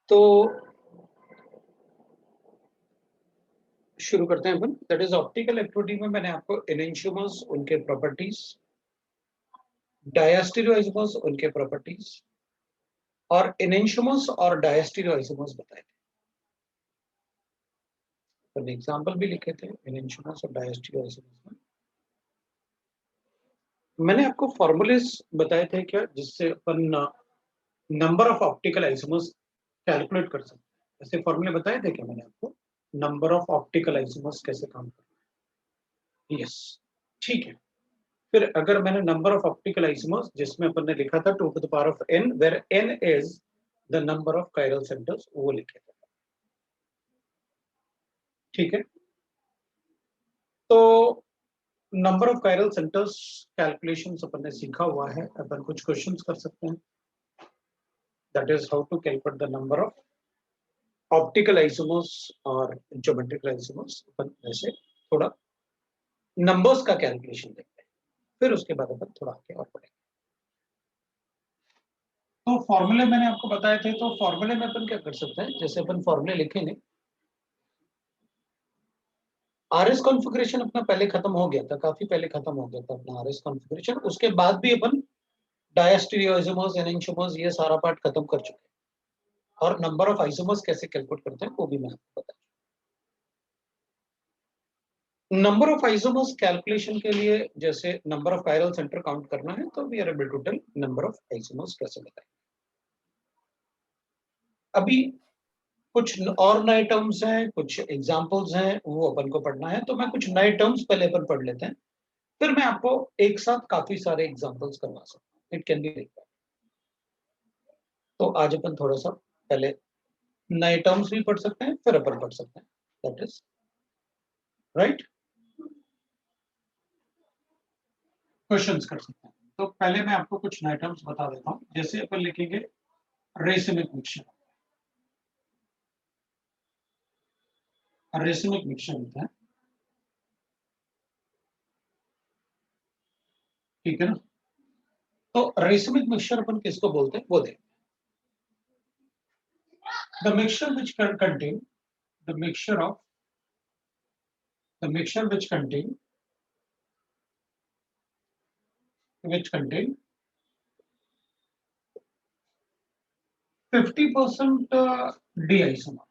तो शुरू करते हैं अपन। दैट इज ऑप्टिकल एक्टिविटी में मैंने आपको एनेंशियोमर्स उनके प्रॉपर्टीज, डायस्टीरियोइसोमर्स उनके प्रॉपर्टीज और एनेंशियोमर्स और डायस्टीरियोइसोमर्स बताए थे। अपन एग्जांपल भी लिखे थे एनेंशियोमर्स और डायस्टीरियोइसोमर्स में। मैंने आपको फॉर्मूलेस बताए थे क्या, जिससे अपन number of optical isomers calculate कर सकते हैं। ऐसे फॉर्मूले बताए थे क्या मैंने आपको, नंबर ऑफ ऑप्टिकल आइसोमर्स कैसे काम करना है। यस, ठीक है। फिर अगर मैंने नंबर ऑफ ऑप्टिकल आइसोमर्स, जिसमें अपन ने लिखा था 2 to the power of n, where n is the number of chiral centres, वो लिखे थे। ठीक है, तो number of chiral centres calculation अपन ने सीखा हुआ है। अपन कुछ क्वेश्चंस कर सकते हैं। That is how to calculate the number of optical isomers और ज्योमेट्रिकल आइसोमर्स। अपन ऐसे थोड़ा नंबर्स का कैलकुलेशन देखते हैं, फिर उसके बाद अपन थोड़ा आगे और बढ़ेंगे। तो फॉर्मूले मैंने आपको बताए थे, तो फॉर्मूले में अपन क्या कर सकते हैं, जैसे अपन फॉर्मूले लिखेंगे, आरएस कॉन्फ़िगरेशन अपना पहले खत्म हो गया था, काफी पहले खत्म हो गया था अपना आरएस कॉन्फ़िगरेशन। उसके बाद भी अपन डायस्टीरियोइसोमर्स, एनेंशियोमर्स, ये सारा पार्ट खत्म कर चुके हैं। और नंबर ऑफ आइसोमर्स कैसे कैलकुलेट करते हैं वो भी मैं आपको बता। नंबर ऑफ आइसोमर्स कैलकुलेशन के लिए जैसे number of chiral center count करना है, तो we are able to tell number of isomers कैसे बताएं। अभी कुछ और नए टर्म्स हैं, कुछ एग्जांपल्स हैं, वो अपन को पढ़ना है। तो मैं कुछ नए टर्म्स पहले अपन पढ़ लेते हैं, फिर मैं आपको एक साथ काफी सारे एग्जांपल्स करवा सकता हूँ। It can be like that. तो आज अपन थोड़ा सा पहले नए टर्म्स भी पढ़ सकते हैं, फिर अपन पढ़ सकते हैं। दैट इज राइट, क्वेश्चंस कर सकते हैं। तो पहले मैं आपको कुछ नए टर्म्स बता देता हूँ। जैसे अपन लिखेंगे रेसिमिक मिक्सचर। रेसिमिक मिक्सचर होता है, ठीक है ना। तो रेसिमिक मिक्सचर अपन किसको बोलते हैं वो देखें। The mixture which contain the mixture of the mixture which contain 50% D isomer.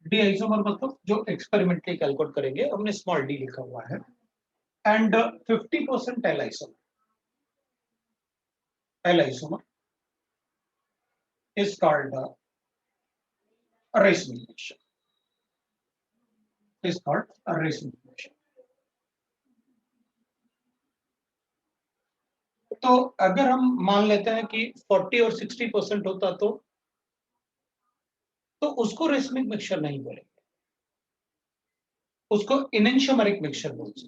D isomer मतलब जो एक्सपेरिमेंटली कैलकुलेट करेंगे, हमने स्मॉल डी लिखा हुआ है। And 50% L isomer. L isomer is called racemic mixture, is called a racemic mixture। तो अगर हम मान लेते हैं कि 40 और 60% होता, तो उसको रेसमिक मिक्सचर नहीं बोलेंगे, उसको इनेंशियोमेरिक मिक्सचर बोल सकते।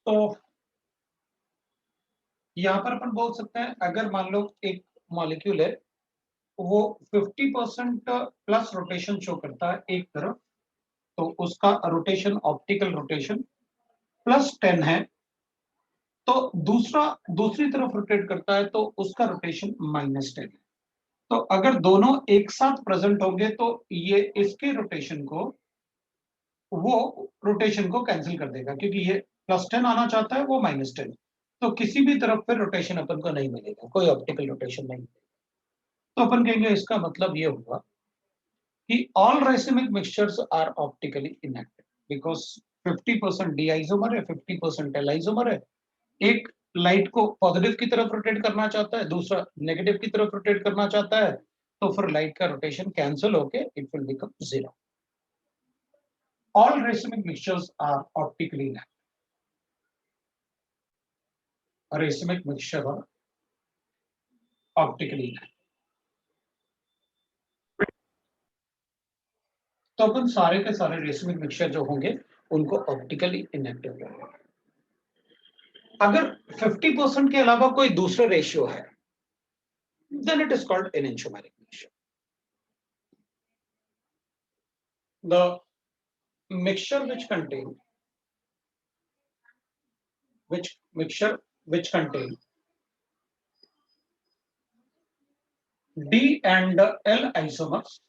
तो यहां पर अपन बोल सकते हैं, अगर मान लो एक मॉलिक्यूल है, वो 50% प्लस रोटेशन शो करता है एक तरफ, तो उसका रोटेशन, ऑप्टिकल रोटेशन +10 है। तो दूसरी तरफ रोटेट करता है, तो उसका रोटेशन -10 है। तो अगर दोनों एक साथ प्रेजेंट होंगे, तो ये इसके रोटेशन को, वो रोटेशन को कैंसिल कर देगा, क्योंकि ये +10 आना चाहता है, वो -10। तो किसी भी तरफ फिर रोटेशन अपन को नहीं मिलेगा, कोई ऑप्टिकल रोटेशन नहीं मिलेगा। तो अपन कहेंगे इसका मतलब ये हुआ कि all racemic mixtures are optically inactive because 50% D isomer है, 50% एल आइसोमर है। एक लाइट को पॉजिटिव की तरफ रोटेट करना चाहता है, दूसरा नेगेटिव की तरफ रोटेट करना चाहता है, तो फिर लाइट का रोटेशन कैंसिल होके it will become 0। All racemic mixtures are optically inactive। racemic mixture are optically inactive। तो अपन सारे के सारे रेसमिक मिक्सचर जो होंगे, उनको ऑप्टिकली इनएक्टिव करेंगे। अगर 50% के अलावा कोई दूसरा रेशियो है, then it is called enantiomeric mixture। The mixture which contain which contain D and L isomers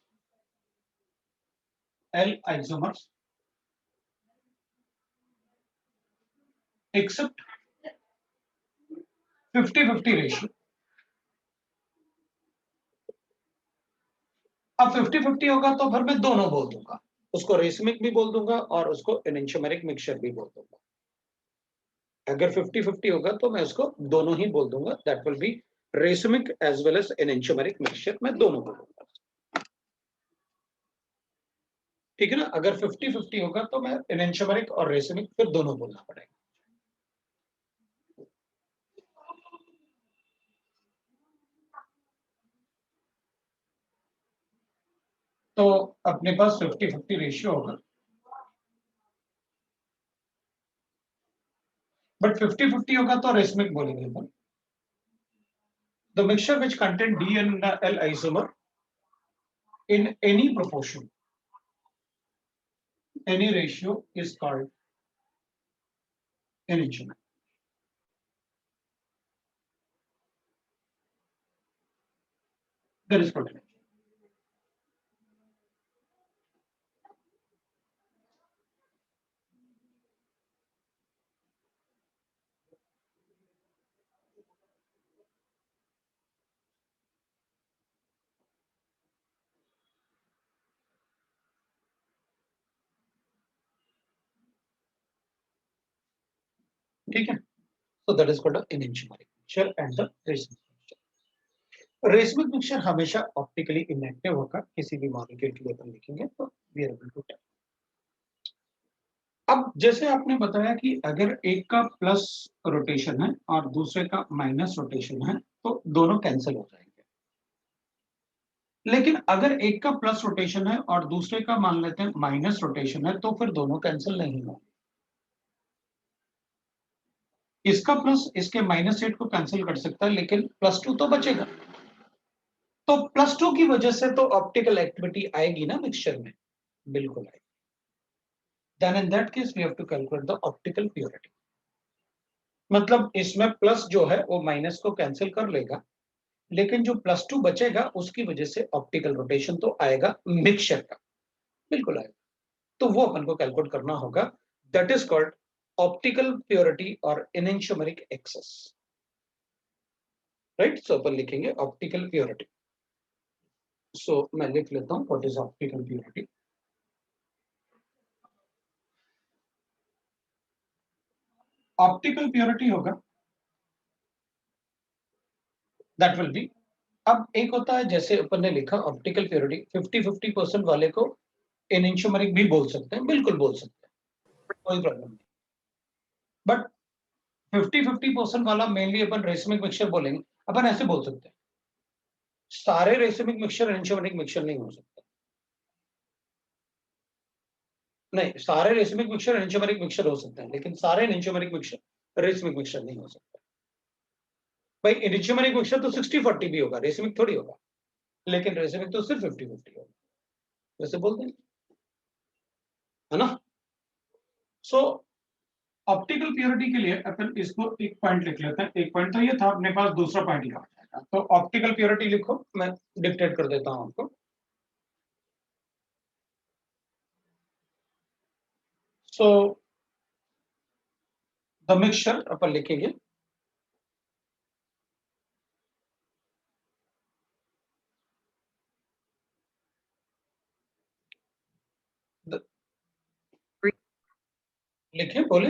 except 50-50 ratio. अब 50-50 होगा तो फिर मैं दोनों बोल दूंगा, उसको रेसमिक भी बोल दूंगा और उसको एनेंटियोमेरिक मिक्सचर भी बोल दूंगा। अगर 50-50 होगा तो मैं उसको दोनों ही बोल दूंगा, that will be racemic as well as enantiomeric mixture, मैं दोनों बोलूंगा। ठीक है ना, अगर 50-50 होगा तो मैं एनेंटियोमेरिक और रेसमिक फिर दोनों बोलना पड़ेगा। तो अपने पास 50-50 रेशियो होगा, बट 50-50 होगा तो रेसमिक बोलेंगे अपन। The mixture which contain D and L isomer in any proportion, any ratio is called enantiomer. That is called enantiomer. ठीक है, so that is called enantiomeric mixture and the racemic mixture. Racemic mixture हमेशा optically inactive होगा, किसी भी molecule के लिए अपन लिखेंगे तो we are able to tell. अब जैसे आपने बताया कि अगर एक का प्लस रोटेशन है और दूसरे का माइनस रोटेशन है तो दोनों कैंसिल हो जाएंगे, लेकिन अगर एक का प्लस रोटेशन है और दूसरे का मान लेते हैं माइनस रोटेशन है तो फिर दोनों कैंसिल नहीं होंगे। इसका प्लस इसके माइनस 8 को कैंसिल कर सकता है, लेकिन +2 तो बचेगा, तो +2 की वजह से तो ऑप्टिकल एक्टिविटी आएगी ना मिक्सचर में, बिल्कुल आएगी। Then in that case we have to calculate the optical purity, मतलब इसमें प्लस जो है वो माइनस को कैंसिल कर लेगा, लेकिन जो +2 बचेगा उसकी वजह से ऑप्टिकल रोटेशन तो आएगा मिक्सचर का, बिल्कुल आएगा। तो वो अपन को कैलकुलेट करना होगा, that is called optical purity और एनेंटियोमेरिक एक्सेस, राइट। सो अपन लिखेंगे ऑप्टिकल प्योरिटी। सो मैं लिख लेता हूं what is optical purity. Optical purity होगा दैट विल बी, अब एक होता है जैसे अपन ने लिखा ऑप्टिकल प्योरिटी 50-50% वाले को एनेंटियोमेरिक भी बोल सकते हैं, बिल्कुल बोल सकते हैं, कोई प्रॉब्लम नहीं। बट 50-50% वाला मेनली अपन रेसमिक मिक्सचर बोलेंगे, अपन ऐसे बोल सकते हैं सारे रेसमिक मिक्सचर एनेंटियोमेरिक मिक्सचर नहीं हो सकते, नहीं सारे रेसमिक मिक्सचर एनेंटियोमेरिक मिक्सचर हो सकते हैं, लेकिन सारे एनेंटियोमेरिक मिक्सचर रेसमिक मिक्सचर नहीं हो सकते। भाई एनेंटियोमेरिक मिक्सचर तो 60-40 भी होगा, रेसमिक थोड़ी होगा, लेकिन रेसमिक तो सिर्फ 50-50 होगा, वैसे बोल देंगे, है ना। सो ऑप्टिकल प्योरिटी के लिए अपन इसको एक पॉइंट लिख लेते हैं, एक पॉइंट तो ये था, अपने पास दूसरा पॉइंट लिखा जाएगा, तो ऑप्टिकल प्योरिटी लिखो, मैं डिक्टेट कर देता हूं आपको। सो द मिक्सचर अपन लिखेंगे लिखे बोले,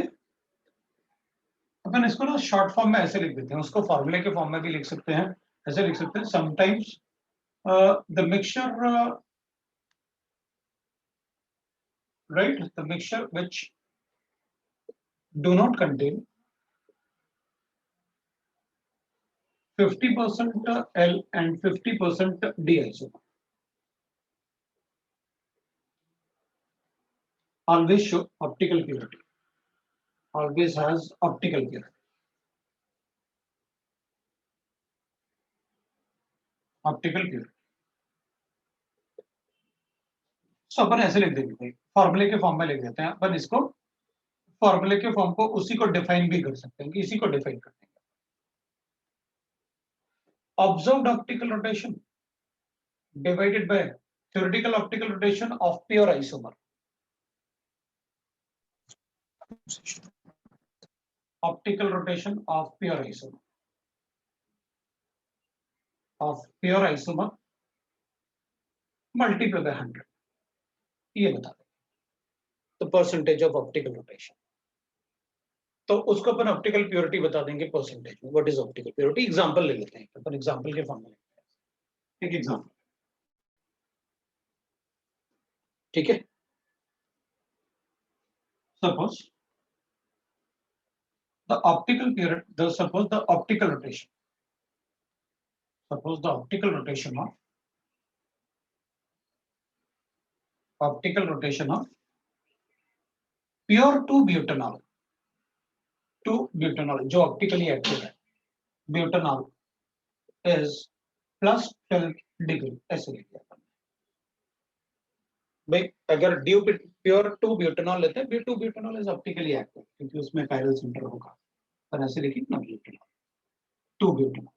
अपन इसको ना शॉर्ट फॉर्म में ऐसे लिख देते हैं, उसको फॉर्मूले के फॉर्म में भी लिख सकते हैं, ऐसे लिख सकते हैं sometimes the mixture, right, the mixture which do not contain 50% L and 50% D isomer always show optical purity, always has optical purity, optical purity। सो अपन ऐसे लिख देंगे, फॉर्मूले के फॉर्म में लिख देते हैं अपन इसको, फॉर्मूले के फॉर्म को उसी को डिफाइन भी कर सकते हैं, इसी को डिफाइन करते हैं। Observed optical rotation divided by theoretical optical rotation of pure isomer. Optical rotation of pure isomer. Of pure isomer multiplied by 100. ये बता दें तो परसेंटेज ऑफ ऑप्टिकल रोटेशन. तो उसको अपन ऑप्टिकल प्योरिटी बता देंगे परसेंटेज में. What is optical purity? Example ले लेते हैं. अपन एग्जांपल के फॉर्म में लेते हैं. एक एग्जांपल. ठीक है. Suppose the optical purity, suppose the optical rotation. Suppose the optical rotation of pure 2-butanol. 2-butanol जो ऑप्टिकली एक्टिव है, ब्यूटेनॉल is plus 12 डिग्री. ऐसे लिख दिया अपन. भाई अगर प्योर 2-butanol लेते हैं, 2-butanol is ऑप्टिकली एक्टिव क्योंकि उसमें कायरल सेंटर होगा. पर ऐसे लिखिए ना, ब्यूटेनॉल 2-butanol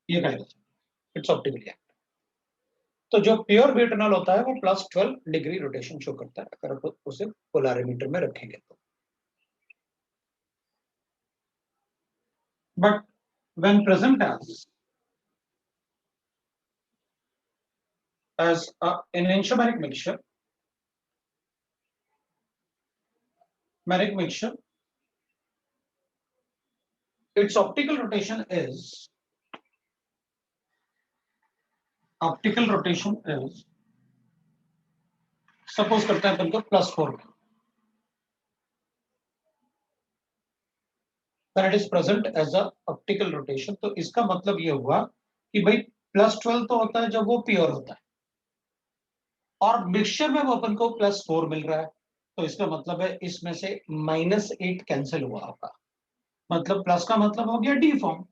ये chiral centre, it's optically active. तो जो प्योर ब्यूटेनॉल होता है वो प्लस 12 डिग्री रोटेशन शो करता है अगर आप उसे पोलैरिमीटर में रखेंगे तो. But when present as an enantiomeric mixture, its optical rotation is suppose करते हैं अपन को +4 में. That is present as a optical rotation. तो इसका मतलब ये हुआ कि भाई +12 तो होता है जब वो प्योर होता है और मिक्सचर में वो अपन को +4 मिल रहा है. तो इसका मतलब है इसमें से -8 कैंसिल हुआ होगा. मतलब प्लस का मतलब हो गया डी फॉर्म.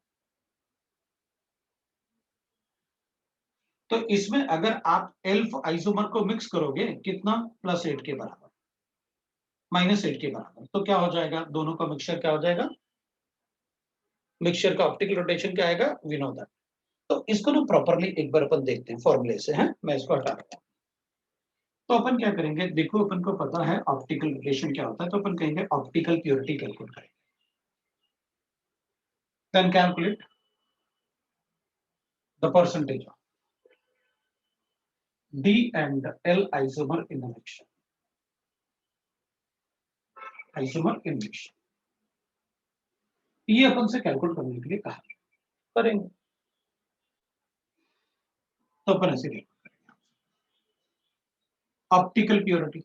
तो इसमें अगर आप एल्फ आइसोमर को मिक्स करोगे कितना, +8 के बराबर, -8 के बराबर, तो क्या हो जाएगा, दोनों का मिक्सचर क्या हो जाएगा, मिक्सचर का ऑप्टिकल रोटेशन क्या आएगा, वी नो दैट. तो इसको ना प्रॉपरली एक बार अपन देखते हैं फॉर्मूले से. है मैं इसको हटा रहा हूं. तो अपन क्या करेंगे, देखो अपन को पता है ऑप्टिकल रोटेशन क्या होता है, तो अपन कहेंगे ऑप्टिकल प्योरिटी कैलकुलेट करेंगे. Then calculate the percentage of D and L isomer in a mixture. Isomer in mixture. ये अपन से कैलकुलेट करने के लिए कहा करेंगे. तो अपन ऐसे कैलकुलेट करेंगे ऑप्टिकल प्योरिटी.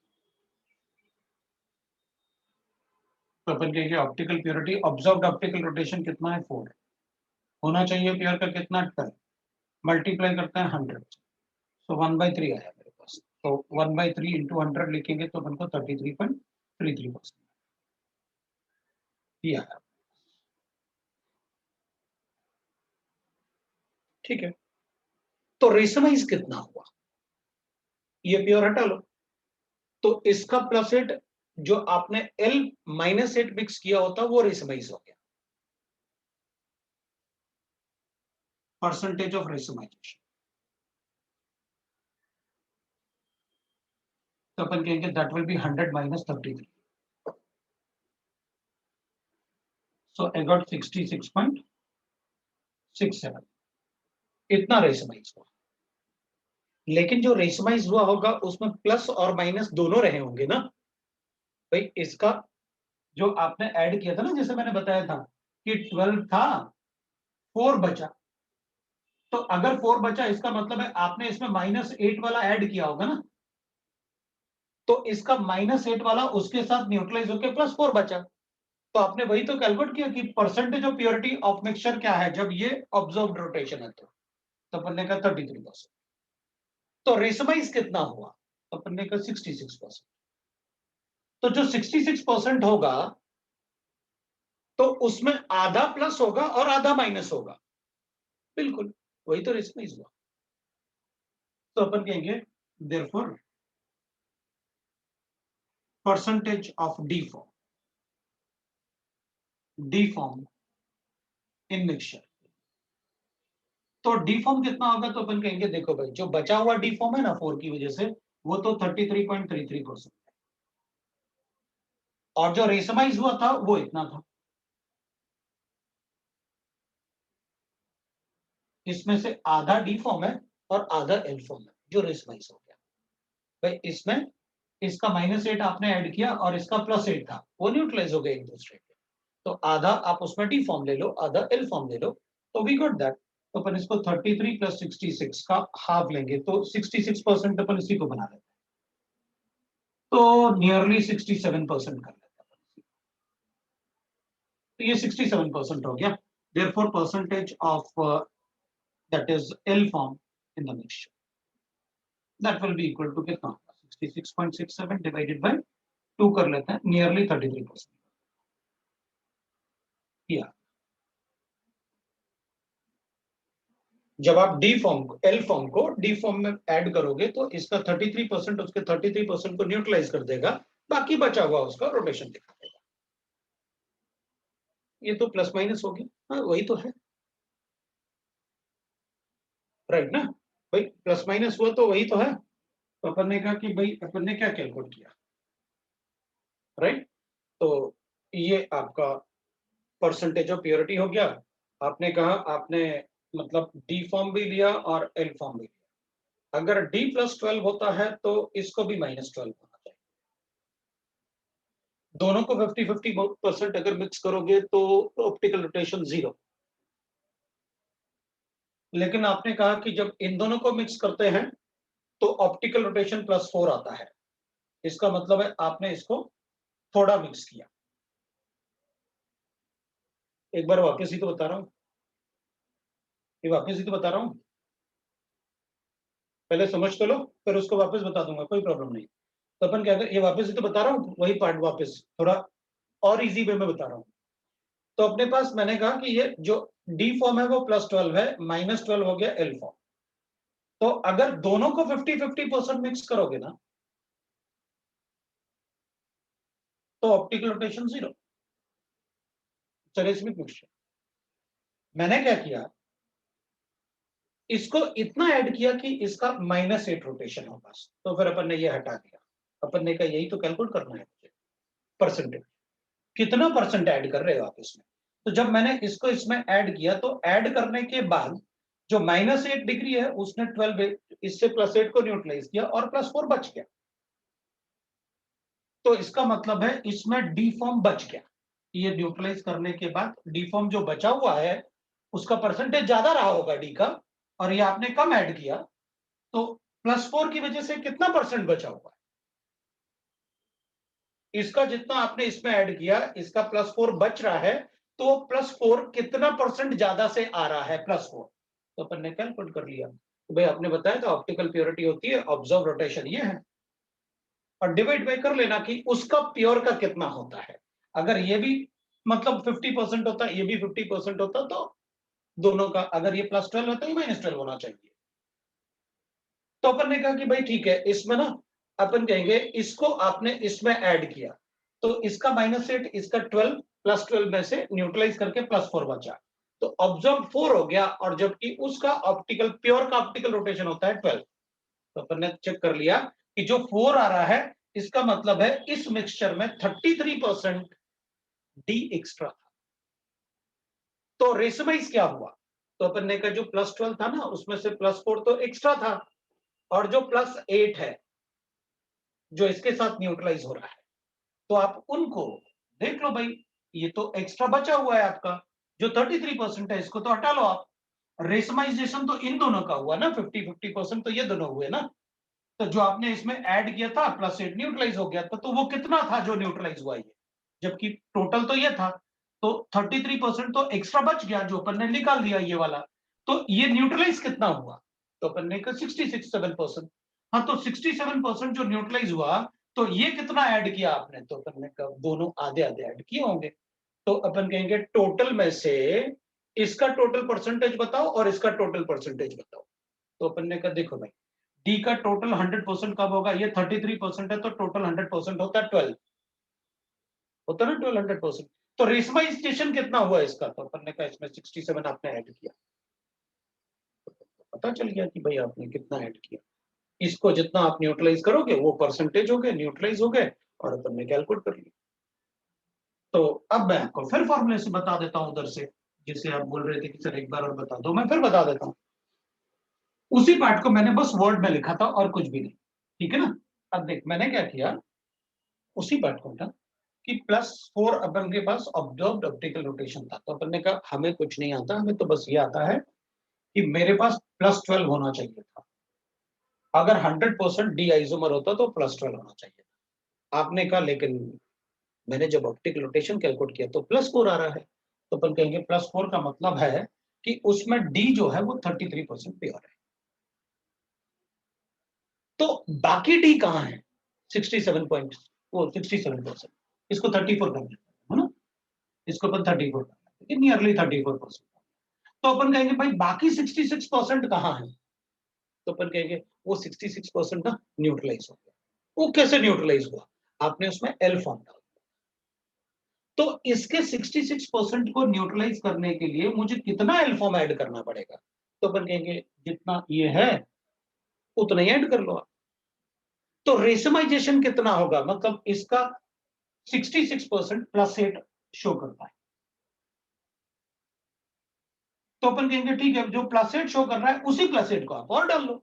तो अपन कहेंगे optical purity, observed optical rotation कितना है, 4 होना चाहिए. प्योर का कितना, 12, मल्टीप्लाई करते हैं 100. तो 1/3 आया मेरे पास. तो 1/3 इंटू 100 लिखेंगे तो अपन को 33.33% ये आया. ठीक है. तो रेशमाइज कितना हुआ, ये प्योर हटा लो. तो इसका +8 जो आपने L-8 मिक्स किया होता वो रेशमाइज हो गया. Percentage of racemisation. तो अपन कहेंगे that will be 100 - 33. So I got 66.67. इतना रेशमाइज हुआ. लेकिन जो रेशमाइज हुआ होगा उसमें प्लस और माइनस दोनों रहे होंगे ना भाई. इसका जो आपने ऐड किया था ना, जैसे मैंने बताया था कि 12 था, 4 बचा. तो अगर 4 बचा इसका मतलब है आपने इसमें -8 वाला ऐड किया होगा ना. तो इसका -8 वाला उसके साथ न्यूट्रलाइज होकर +4 बचा. तो आपने वही तो कैलकुलेट किया कि percentage of purity of mixture क्या है जब ये ऑब्जर्व्ड रोटेशन है. तो अपन ने कहा 33%. तो रेशमाइज कितना हुआ, तो अपन ने कहा 66%. तो जो 66% होगा तो उसमें आधा प्लस होगा और आधा माइनस होगा. बिल्कुल वही तो रेशमाइज हुआ. तो अपन कहेंगे therefore percentage of D form in mixture तो डी फॉर्म कितना होगा, तो अपन कहेंगे देखो भाई जो बचा हुआ डी फॉर्म है ना 4 की वजह से, वो तो 33.33% है, और जो रेसमाइज हुआ था वो इतना था। इसमें से आधा डी फॉर्म है और आधा एल फॉर्म है जो रेसमाइज हो गया। भाई इसमें इसका -8 आपने ऐड किया और इसका +8 था, वो न्यूट्रलाइज हो गए एक दूसरे के। तो आधा आप उसमें डी फॉर्म ले लो, आधा एल फॉर्म ले लो, तो वी गॉट दैट। तो अपन इसको 33 + 66 का हाफ लेंगे, तो 66% अपन इसी को बना लेते हैं, तो नियरली 67% कर लेते हैं। तो ये 67% हो गया। therefore percentage of that is L form in the mixture, that will be equal to कितना, 66.67 divided by 2 कर लेते हैं, नियरली 33%। या जब आप डी फॉर्म को एल फॉर्म को डी फॉर्म में ऐड करोगे तो इसका 33% उसके 33% को न्यूट्रलाइज कर देगा, बाकी बचा हुआ उसका रोटेशन दिखा देगा। ये तो प्लस माइनस हो गया, हाँ वही तो है, राइट ना भाई, प्लस माइनस हुआ तो वही तो है। तो अपन ने कहा कि भाई अपन ने क्या कैलकुलेट किया, राइट। तो ये आपका परसेंटेज ऑफ प्योरिटी हो गया। आपने कहा आपने मतलब डी फॉर्म भी लिया और एल फॉर्म भी लिया। अगर डी +12 होता है तो इसको भी -12 होना चाहिए। दोनों को 50-50% अगर मिक्स करोगे तो ऑप्टिकल रोटेशन 0। लेकिन आपने कहा कि जब इन दोनों को मिक्स करते हैं तो ऑप्टिकल रोटेशन +4 आता है। इसका मतलब है आपने इसको थोड़ा मिक्स किया। एक बार वापस ही तो बता रहा हूं, ये वापस ही तो बता रहा हूं, पहले समझ तो लो, फिर उसको वापस बता दूंगा, कोई प्रॉब्लम नहीं। तो अपन क्या कर, ये वापस ही तो बता रहा हूँ, वही पार्ट वापस थोड़ा और इजी वे में बता रहा हूँ। तो अपने पास मैंने कहा कि ये जो डी फॉर्म है वो +12 है, -12 हो गया एल फॉर्म। तो अगर दोनों को 50-50% मिक्स करोगे ना तो ऑप्टिकल रोटेशन 0। चलिए इसमें मिक्सचर मैंने क्या किया, इसको इतना ऐड किया कि इसका -8 रोटेशन हो बस, तो फिर अपन ने ये हटा दिया। अपन ने कहा यही तो कैलकुलेट करना है मुझे, परसेंटेज कितना परसेंट ऐड कर रहे हो आप इसमें। तो जब मैंने इसको इसमें ऐड किया तो ऐड करने के बाद जो -8 डिग्री है उसने 12 इससे +8 को न्यूट्रलाइज किया और +4 बच गया। तो इसका मतलब है इसमें डी फॉर्म बच गया। ये न्यूट्रलाइज करने के बाद डी फॉर्म जो बचा हुआ है उसका परसेंटेज ज्यादा रहा होगा डी का, और ये आपने कम ऐड किया, तो +4 की वजह से कितना परसेंट बचा हुआ है, इसका जितना आपने इसमें ऐड किया इसका +4 बच रहा है, तो +4 कितना परसेंट ज्यादा से आ रहा है, +4। तो अपन ने कैलकुलेट कर लिया, तो भाई आपने बताया था ऑप्टिकल प्योरिटी होती है ऑब्जर्व रोटेशन ये है, और डिवाइड बाय कर लेना कि उसका प्योर का कितना होता है। अगर ये भी मतलब 50% होता है, ये भी 50% होता, तो दोनों का अगर ये +12 होता है, -12 होना चाहिए। तो अपन ने कहा कि भाई ठीक है, इसमें ना अपन कहेंगे इसको आपने इसमें ऐड किया, तो इसका -8 इसका 12 +12 में से न्यूट्रलाइज करके +4 बचा, तो ऑब्जर्व 4 हो गया, और जबकि उसका ऑप्टिकल प्योर का ऑप्टिकल रोटेशन होता है 12। तो अपन ने चेक कर लिया कि जो 4 आ रहा है इसका मतलब है इस मिक्सचर में 33% डी एक्स्ट्रा था। तो रेशमाइज क्या हुआ, तो अपन ने कहा जो +12 था ना उसमें से +4 तो एक्स्ट्रा था, और जो +8 है जो इसके साथ न्यूट्रलाइज हो रहा है, तो आप उनको देख लो भाई, ये तो एक्स्ट्रा बचा हुआ है आपका, जो 33% है इसको तो हटा लो आप। रेशमाइजेशन तो इन दोनों का हुआ ना, 50-50% तो ये दोनों हुए ना। तो जो आपने इसमें ऐड किया था +8 न्यूट्रलाइज हो गया था, तो वो कितना था जो न्यूट्रलाइज हुआ, ये जबकि टोटल तो ये था, तो 33% तो एक्स्ट्रा बच गया जो अपन ने निकाल दिया ये वाला। तो ये न्यूट्रलाइज कितना हुआ, तो अपन ने कहा 67%। हाँ, तो 67% जो न्यूट्रलाइज हुआ, तो ये कितना ऐड किया आपने, तो अपन ने कहा दोनों आधे आधे ऐड किए होंगे। तो अपन कहेंगे टोटल में से इसका टोटल परसेंटेज बताओ और इसका टोटल परसेंटेज बताओ। तो अपन ने कहा देखो भाई, डी का टोटल 100% कब होगा, ये 33% है, तो टोटल 100% होता है 12, होता है ना 12 100%। तो रेशमाइजेशन कितना हुआ इसका, तो अपन ने कहा इसमें 67 आपने ऐड किया। पता चल गया कि भाई आपने कितना ऐड किया। इसको जितना आप न्यूट्रलाइज करोगे वो परसेंटेज हो गए, न्यूट्रलाइज हो गए और अपन ने कैलकुलेट कर लिया। तो अब मैं आपको फिर फॉर्मूले से बता देता हूं उधर से, जिसे आप बोल रहे थे कि सर एक बार और बता दो, मैं फिर बता देता हूं। उसी पार्ट को मैंने बस वर्ड में लिखा था और कुछ भी नहीं, ठीक है ना। अब देख मैंने क्या किया, उसी पार्ट को था कि +4 अपन के पास ऑब्जर्व्ड ऑप्टिकल रोटेशन था, तो अपन ने कहा हमें कुछ नहीं आता, हमें तो बस ये आता है कि मेरे पास +12 होना चाहिए था। अगर 100% डी आइसोमर होता तो +12 होना चाहिए था। आपने कहा लेकिन मैंने जब ऑप्टिकल रोटेशन कैलकुलेट किया तो +4 आ रहा है, तो अपन कहेंगे +4 का मतलब है कि उसमें डी जो है वो 33% प्योर है। तो बाकी डी कहां है? 67 पॉइंट, वो 67%, इसको 34 कर देते है ना, इसको अपन 34 कर देते हैं, नियरली 34%। तो अपन कहेंगे भाई बाकी 66% कहां है? तो अपन कहेंगे वो 66% ना न्यूट्रलाइज हो गया। वो कैसे न्यूट्रलाइज हुआ? आपने उसमें एल फॉर्म डाला। तो इसके 66% को न्यूट्रलाइज करने के लिए मुझे कितना एल फॉर्म ऐड करना पड़ेगा? तो अपन कहेंगे जितना ये है उतना ही ऐड कर लो आप। तो रेशमाइजेशन कितना होगा? मतलब इसका 66% +8 शो करता है। तो अपन कहेंगे ठीक है, जो +8 शो कर रहा है उसी +8 को आप और डाल लो।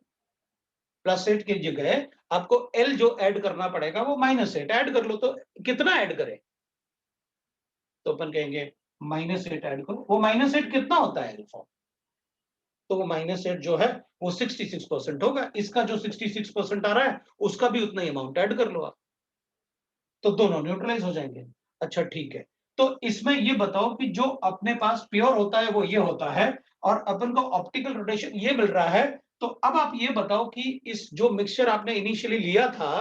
+8 की जगह आपको एल जो ऐड करना पड़ेगा वो -8 ऐड कर लो। तो कितना ऐड करें? तो अपन कहेंगे -8 ऐड करो। वो -8 कितना होता है एल फॉर्म? तो वो -8 जो है वो 66% होगा। इसका जो 66% आ रहा है उसका भी उतना ही अमाउंट ऐड कर लो आप, तो दोनों न्यूट्रलाइज हो जाएंगे। अच्छा ठीक है, तो इसमें ये बताओ कि जो अपने पास प्योर होता है वो ये होता है और अपन को ऑप्टिकल रोटेशन ये मिल रहा है। तो अब आप ये बताओ कि इस जो मिक्सचर आपने इनिशियली लिया था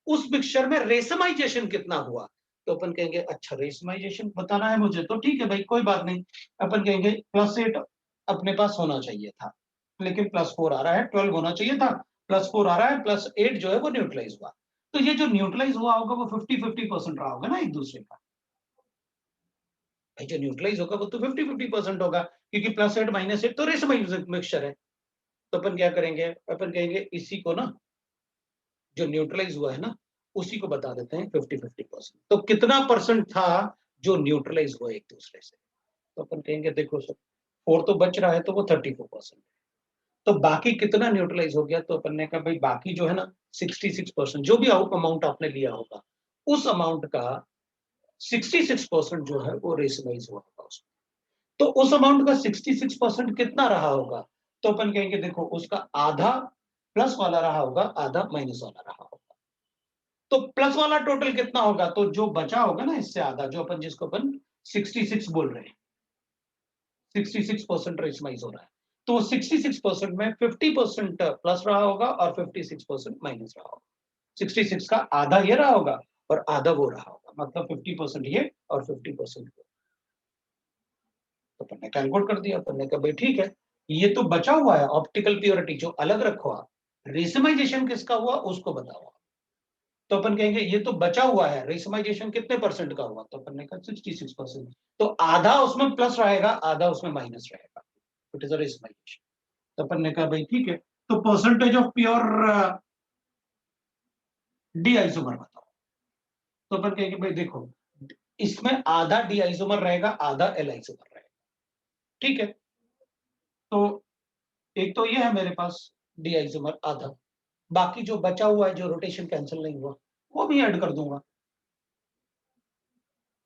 उस मिक्सचर में रेशमाइजेशन कितना हुआ? तो अपन कहेंगे अच्छा रेशमाइजेशन बताना है मुझे, तो ठीक है भाई कोई बात नहीं। अपन कहेंगे +8 अपने पास होना चाहिए था, लेकिन +4 आ रहा है, 12 होना चाहिए था, +4 आ रहा है, +8 जो है वो न्यूट्रलाइज हुआ। तो ये जो न्यूट्रलाइज हुआ होगा वो 50-50% रहा होगा ना एक दूसरे का। भाई जो न्यूट्रलाइज होगा वो तो 50-50% होगा, क्योंकि +8 -8 तो रेशमाइज मिक्सचर है। तो अपन क्या करेंगे, अपन कहेंगे इसी को ना जो न्यूट्रलाइज हुआ है ना उसी को बता देते हैं 50-50%। तो कितना परसेंट था जो न्यूट्रलाइज हुआ एक दूसरे से? तो अपन कहेंगे देखो सर 4 तो बच रहा है तो वो 34%। तो बाकी कितना न्यूट्रलाइज हो गया? तो अपन ने कहा भाई बाकी जो है ना 66% जो भी अमाउंट आपने लिया होगा उस अमाउंट का 66% जो है वो रेशमाइज हुआ होगा उसमें। तो उस अमाउंट का 66% कितना रहा होगा? तो अपन कहेंगे देखो उसका आधा प्लस वाला रहा होगा, आधा माइनस वाला रहा होगा। तो प्लस वाला टोटल कितना होगा? तो जो बचा होगा ना इससे आधा, जो अपन जिसको अपन 66 बोल रहे हैं, 66% रेशमाइज हो रहा है, तो 66% में 50% प्लस रहा होगा और 56% माइनस रहा होगा। 66 का आधा ये रहा होगा और आधा वो रहा होगा, मतलब 50% ये और 50% वो। तो अपन ने कैलकुलेट कर दिया, अपन ने कहा भाई ठीक है, ये तो बचा हुआ है ऑप्टिकल प्योरिटी जो अलग रखो आप, रेशमाइजेशन किसका हुआ उसको बताओ आप। तो अपन कहेंगे ये तो बचा हुआ है, रेशमाइजेशन कितने परसेंट का हुआ? तो अपन ने कहा 66%। तो आधा उसमें प्लस रहेगा, आधा उसमें माइनस रहेगा, इट इज अ रेशमाइजेशन। तो अपन ने कहा भाई ठीक है, तो percentage of pure D isomer बताओ। तो अपन कहेंगे भाई देखो इसमें आधा डी आइसोमर रहेगा, आधा एल आइसोमर रहेगा, ठीक है। तो एक तो ये है मेरे पास डी आइसोमर आधा, बाकी जो बचा हुआ है जो रोटेशन कैंसिल नहीं हुआ वो भी ऐड कर दूंगा,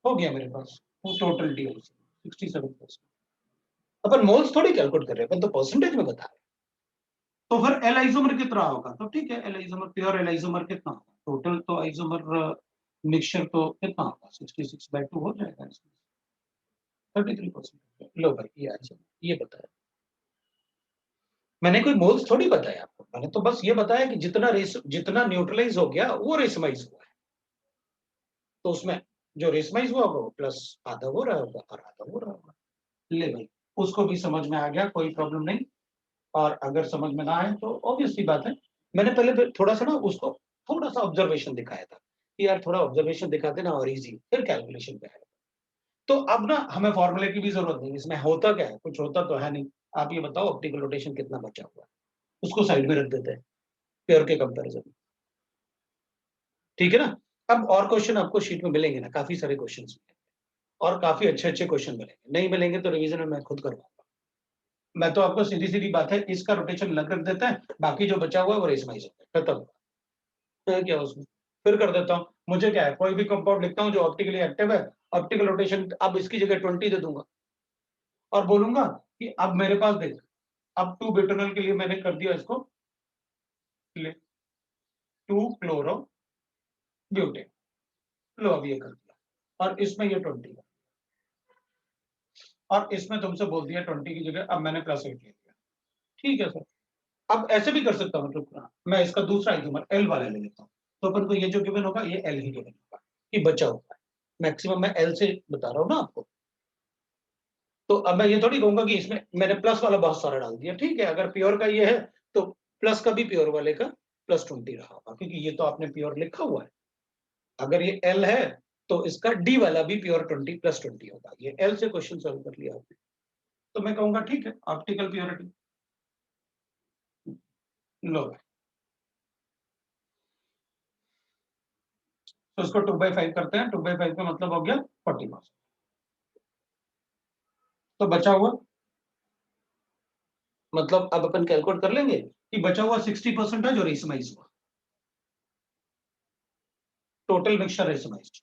हो गया मेरे पास वो टोटल डी आइसोमर 67%। अपन मोल्स थोड़ी कैलकुलेट कर रहे हैं, अपन तो परसेंटेज में बता रहे हैं। तो फिर एल आइसोमर कितना होगा? तो ठीक है L isomer pure L isomer कितना होगा? टोटल तो आइसोमर मिक्सचर तो कितना होगा? 66/2 हो जाएगा इसमें, 33%। लो भाई ये आइसोमर ये बताया, मैंने कोई मोल्स थोड़ी बताया आपको, मैंने तो बस ये बताया कि जितना न्यूट्रलाइज हो गया वो रेशमाइज हुआ है। तो उसमें जो रेशमाइज हुआ होगा वो प्लस आधा हो रहा होगा और आधा हो रहा होगा। ले भाई उसको भी समझ में आ गया, कोई प्रॉब्लम नहीं। और अगर समझ में ना आए तो ऑब्वियस सी बात है, मैंने पहले थोड़ा सा ना उसको थोड़ा सा ऑब्जर्वेशन दिखाया था कि यार थोड़ा ऑब्जर्वेशन दिखा देना और इजी फिर कैलकुलेशन पे है। तो अब ना हमें फॉर्मूले की भी जरूरत नहीं, इसमें होता क्या है, कुछ होता तो है नहीं। आप ये बताओ ऑप्टिकल रोटेशन कितना बचा हुआ है, उसको साइड में रख देते हैं पेयर के कंपैरिजन में, ठीक है ना। अब और क्वेश्चन आपको शीट में मिलेंगे ना, काफी सारे क्वेश्चन और काफी अच्छे अच्छे क्वेश्चन मिलेंगे, नहीं मिलेंगे तो रिवीजन में मैं खुद करवाऊंगा। मैं तो आपको सीधी सीधी बात है, इसका रोटेशन अलग रख देता है, बाकी जो बचा हुआ है वो रेशमाइज होता है, खत्म। तो क्या उसमें फिर कर देता हूँ, मुझे क्या है, कोई भी कंपाउंड लिखता हूँ जो ऑप्टिकली एक्टिव है, ऑप्टिकल रोटेशन अब इसकी जगह 20 दे दूंगा और बोलूंगा कि अब मेरे पास देख, अब 2 ब्यूटेनॉल के लिए मैंने कर दिया इसको 2 क्लोरो ब्यूटेन, लो अब ये कर दिया और इसमें ये 20 है और इसमें तुमसे बोल दिया 20 की जगह अब मैंने +8 ले लिया, ठीक है सर। अब ऐसे भी कर सकता हूँ, रुकना मैं इसका दूसरा आइसोमर एल वाला ले लेता हूँ, तो अपन को ये जो गिवन होगा ये एल ही गिवन होगा कि बचा हुआ है, मैक्सिमम मैं एल से बता रहा हूँ ना आपको। तो अब मैं ये थोड़ी कहूंगा कि इसमें मैंने प्लस वाला बहुत सारा डाल दिया, ठीक है, अगर प्योर का ये है तो प्लस का भी प्योर वाले का +20 रहा होगा, क्योंकि ये तो आपने प्योर लिखा हुआ है। अगर ये एल है तो इसका डी वाला भी प्योर 20 +20 होगा, ये एल से क्वेश्चन सॉल्व कर लिया आपने, तो मैं कहूंगा ठीक है ऑप्टिकल प्योरिटी लो। तो इसको 2/5 करते हैं, 2/5 का मतलब हो गया 40%। तो बचा हुआ मतलब अब अपन कैलकुलेट कर लेंगे कि बचा हुआ 60% है जो रेसमाइज हुआ, टोटल मिक्सचर रेसमाइज,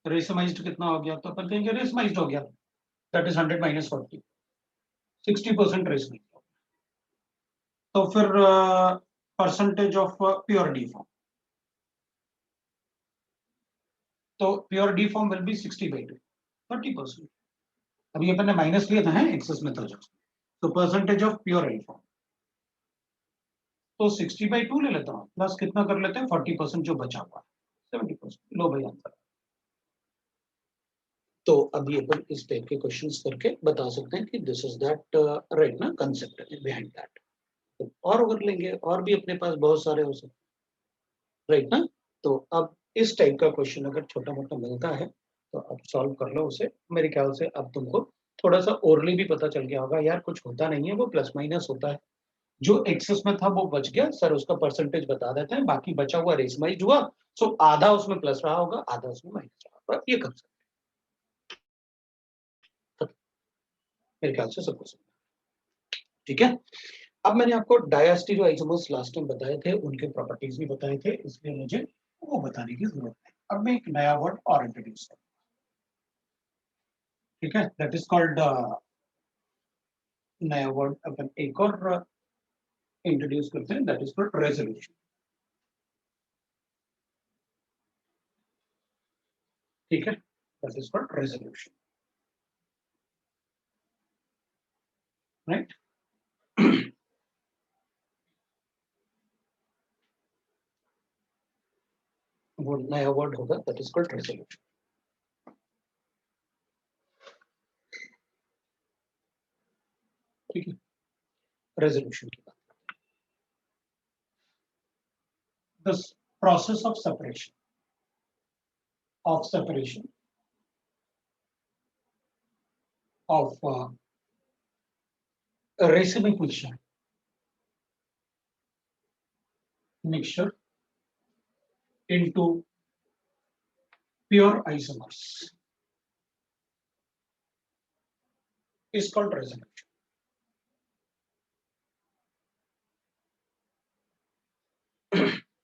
रेसमाइज्ड कितना हो गया, तो अपन कहेंगे रेसमाइज्ड हो गया, दैट इज 100 - 40, 60% रेसमाइज। तो फिर percentage of pure D form, तो pure D form will be 60/2, 30%। अभी अपन ने माइनस लिया था है एक्सेस मेथड, तो percentage of pure D form, तो 60/2 ले लेता हूँ, प्लस कितना कर लेते हैं 40% जो बचा हुआ है 70%, लो भाई आंसर। तो अभी अपन इस टाइप के क्वेश्चंस करके बता सकते हैं कि दिस इज दैट राइट ना, कंसेप्ट बिहाइंड दैट। तो और अगर लेंगे और भी अपने पास बहुत सारे हो सकते, राइट ना। तो अब इस टाइप का क्वेश्चन अगर छोटा मोटा मिलता है तो अब सॉल्व कर लो उसे, मेरे ख्याल से अब तुमको थोड़ा सा ओरली भी पता चल गया होगा, यार कुछ होता नहीं है, वो प्लस माइनस होता है, जो एक्सेस में था वो बच गया सर, उसका परसेंटेज बता देते हैं, बाकी बचा हुआ रेसमाइज हुआ, सो आधा उसमें प्लस रहा होगा आधा उसमें माइनस रहा होगा, ये कर सकते हैं, मेरे ख्याल से सब कुछ ठीक है। अब मैंने आपको डायस्टीरियो आइसोमर्स लास्ट टाइम बताए थे, उनके प्रॉपर्टीज भी बताए थे, इसलिए मुझे वो बताने की जरूरत है। अब मैं एक नया वर्ड और इंट्रोड्यूस करूँ, ठीक है, दैट इज कॉल्ड, नया वर्ड अपन एक और इंट्रोड्यूस करते हैं, दैट इज कॉल्ड रेजोल्यूशन, ठीक है, that is called resolution, right. वो नया वर्ड होगा दैट इज कॉल्ड रेजोल्यूशन, ठीक है। रेजोल्यूशन की बात, the process of separation of racemic mixture into pure isomers is called resolution,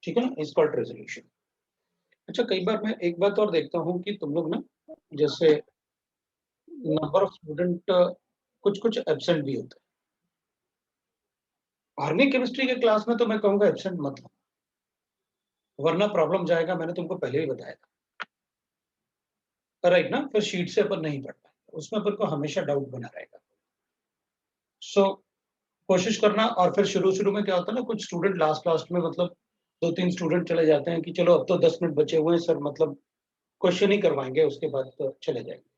ठीक है ना, इज कॉल्ड रेजोल्यूशन। अच्छा, कई बार मैं एक बात और देखता हूँ कि तुम लोग ना, जैसे नंबर ऑफ स्टूडेंट कुछ कुछ एब्सेंट भी होते हैं, ऑर्गेनिक केमिस्ट्री के क्लास में तो मैं कहूँगा एब्सेंट मत लो, वरना प्रॉब्लम जाएगा, मैंने तुमको पहले ही बताया था, राइट ना, फिर शीट से अपन नहीं पढ़ पाएंगे, उसमें अपन को हमेशा डाउट बना रहेगा। सो कोशिश करना, और फिर शुरू शुरू में क्या होता है ना, कुछ स्टूडेंट लास्ट लास्ट में मतलब 2-3 स्टूडेंट चले जाते हैं कि चलो अब तो 10 मिनट बचे हुए हैं सर, मतलब क्वेश्चन ही करवाएंगे उसके बाद तो चले जाएंगे,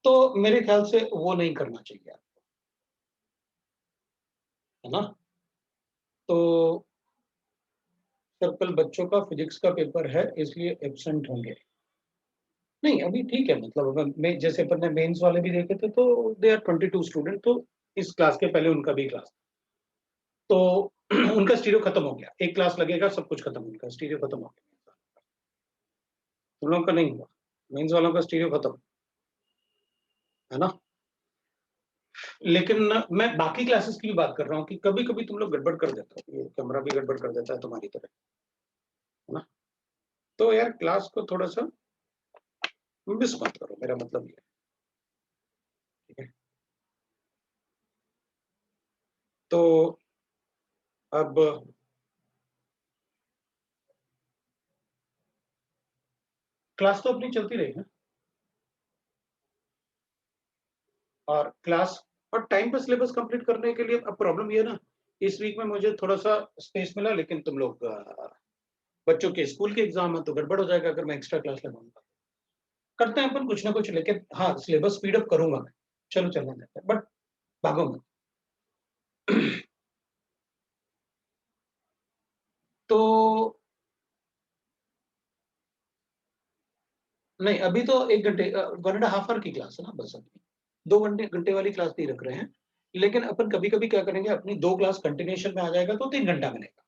तो मेरे ख्याल से वो नहीं करना चाहिए, है ना। तो सर कल बच्चों का फिजिक्स का पेपर है, इसलिए एब्सेंट होंगे, नहीं अभी ठीक है, मतलब मैं जैसे अपन ने मेंस वाले भी देखे थे तो दे आर 22 स्टूडेंट, तो इस क्लास के पहले उनका भी क्लास, तो उनका स्टीरियो खत्म हो गया, एक क्लास लगेगा सब कुछ खत्म, उनका स्टीरियो खत्म हो गया। तुम लोगों का नहीं हुआ, मेंस वालों का स्टीरियो खत्म है ना। लेकिन मैं बाकी क्लासेस की भी बात कर रहा हूँ कि कभी कभी तुम लोग गड़बड़ कर देते हो, ये कैमरा भी गड़बड़ कर देता है तुम्हारी तरह, है ना। तो यार क्लास को थोड़ा सा मिस मत करो, मेरा मतलब ये है, ठीक है। तो अब क्लास तो अपनी चलती रही ना, और क्लास और टाइम पे सिलेबस कंप्लीट करने के लिए अब प्रॉब्लम ये है ना, इस वीक में मुझे थोड़ा सा स्पेस मिला, लेकिन तुम लोग बच्चों के स्कूल के एग्जाम है तो गड़बड़ हो जाएगा अगर मैं एक्स्ट्रा क्लास लगाऊंगा। करते हैं अपन कुछ ना कुछ, लेकिन हाँ सिलेबस स्पीड अप करूंगा मैं, चलो चलने देते हैं, बट भागो मत। तो नहीं अभी तो 1 घंटे 1.5 आवर की क्लास है ना बस, अभी 2 घंटे घंटे वाली क्लास नहीं रख रहे हैं। लेकिन अपन कभी कभी क्या करेंगे, अपनी 2 क्लास कंटिन्यूशन में आ जाएगा तो 3 घंटा मिलेगा,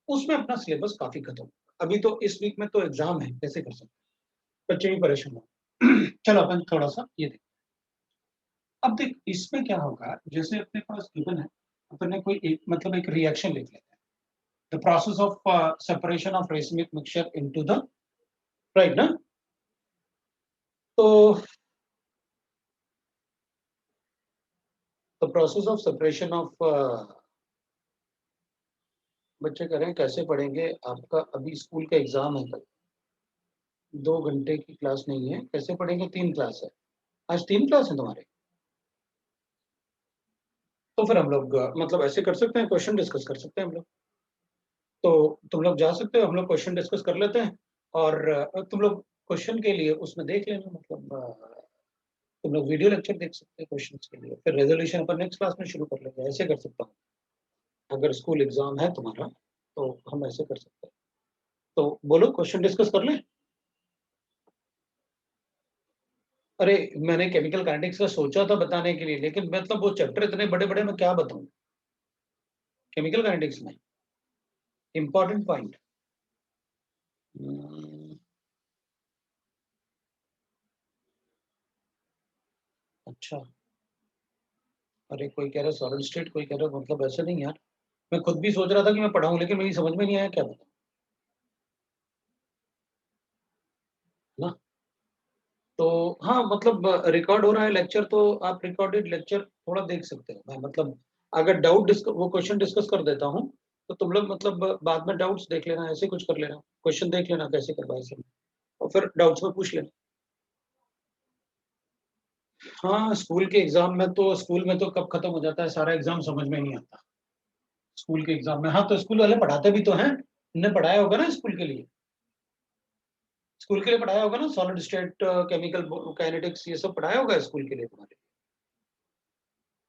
उसमें अपना सिलेबस काफी खत्म होगा। अभी तो इस वीक में तो एग्जाम है, कैसे कर सकते हैं, बच्चे भी परेशान हो। चलो अपन थोड़ा सा ये देख, अब देख इसमें क्या होगा, जैसे अपने पास गिवन है, अपन ने कोई एक मतलब एक रिएक्शन लिख लेते हैं, the process of separation of racemic mixture into the, right ना। तो the process of separation of, बच्चे कह रहे हैं कैसे पढ़ेंगे, आपका अभी स्कूल का एग्जाम है कल, 2 घंटे की क्लास नहीं है, कैसे पढ़ेंगे, 3 क्लास है, आज 3 क्लास है तुम्हारे। तो फिर हम लोग मतलब ऐसे कर सकते हैं, क्वेश्चन डिस्कस कर सकते हैं हम लोग। तो तुम लोग जा सकते हो, हम लोग क्वेश्चन डिस्कस कर लेते हैं, और तुम लोग क्वेश्चन के लिए उसमें देख लेना, मतलब तुम लोग वीडियो लेक्चर देख सकते हैं क्वेश्चन के लिए, फिर रेजोल्यूशन अपन नेक्स्ट क्लास में शुरू कर लेंगे, ऐसे कर सकता हूँ। अगर स्कूल एग्जाम है तुम्हारा तो हम ऐसे कर सकते हैं। तो बोलो क्वेश्चन डिस्कस कर लें। अरे मैंने केमिकल काइनेटिक्स का सोचा था बताने के लिए, लेकिन मतलब वो चैप्टर इतने बड़े बड़े, मैं क्या बताऊं केमिकल काइनेटिक्स में, इंपॉर्टेंट पॉइंट। अच्छा, अरे कोई कह रहा है सॉलिड स्टेट, कोई कह रहा है, मतलब ऐसे नहीं यार, मैं खुद भी सोच रहा था कि मैं पढ़ाऊं, लेकिन मेरी समझ में नहीं आया क्या बताऊं, ना। तो हाँ मतलब रिकॉर्ड हो रहा है लेक्चर, तो आप रिकॉर्डेड लेक्चर थोड़ा देख सकते हो, मैं मतलब अगर डाउट डिस्कस वो क्वेश्चन डिस्कस कर देता हूँ, तो तुम लोग मतलब बाद में डाउट्स देख लेना, ऐसे कुछ कर लेना, क्वेश्चन देख लेना कैसे करवाए सब, और फिर डाउट्स में पूछ लेना। हाँ स्कूल के एग्जाम में तो, स्कूल में तो कब खत्म हो जाता है सारा एग्जाम, समझ में नहीं आता स्कूल के एग्जाम में। हाँ तो स्कूल वाले पढ़ाते भी तो हैं, उन्हें पढ़ाया होगा ना स्कूल के लिए, स्कूल के लिए पढ़ाया होगा ना, सॉलिड स्टेट केमिकल काइनेटिक्स ये सब पढ़ाया होगा स्कूल के लिए तुम्हारे।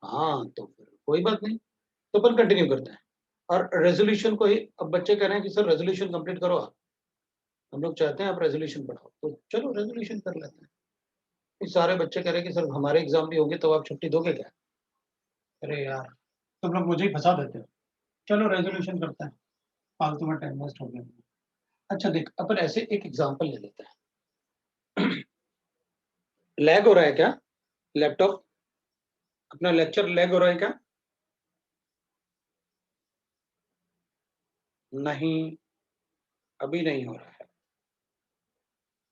हाँ तो फिर कोई बात नहीं, तो अपन कंटिन्यू करते हैं, और रेजोल्यूशन को ही, अब बच्चे कह रहे हैं कि सर रेजोल्यूशन कंप्लीट करो आप, हम लोग चाहते हैं आप रेजोल्यूशन पढ़ाओ, तो चलो रेजोल्यूशन कर लेते हैं। फिर सारे बच्चे कह रहे हैं कि सर हमारे एग्जाम भी होंगे तो आप छुट्टी दोगे क्या। अरे यार तुम लोग मुझे ही फंसा देते हो, चलो रेजोल्यूशन करते हैं, फालतू में टाइम वेस्ट हो गया। अच्छा देख अपन ऐसे एक एग्जांपल ले लेते हैं। लैग हो रहा है क्या लैपटॉप, अपना लेक्चर लैग हो रहा है क्या। नहीं अभी नहीं हो रहा है।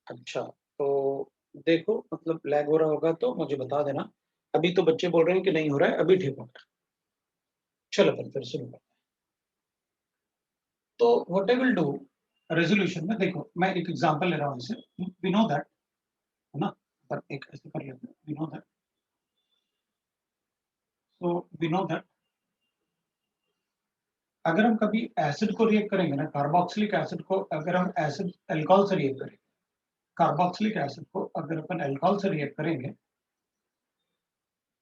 अच्छा तो देखो मतलब लैग हो रहा होगा तो मुझे बता देना, अभी तो बच्चे बोल रहे हैं कि नहीं हो रहा है, अभी ठीक हो गया। चलो अपन फिर शुरू करते हैं। तो what I will do, resolution में देखो मैं एक एग्जांपल ले रहा हूँ इसे, वी नो दैट, है ना, पर एक ऐसे कर लेते हैं, we know that, so we know that अगर हम कभी एसिड को रिएक्ट करेंगे ना, कार्बोक्सिलिक एसिड को अगर हम एसिड अल्कोहल से रिएक्ट करेंगे, कार्बोक्सिलिक एसिड को अगर अपन अल्कोहल से रिएक्ट करेंगे,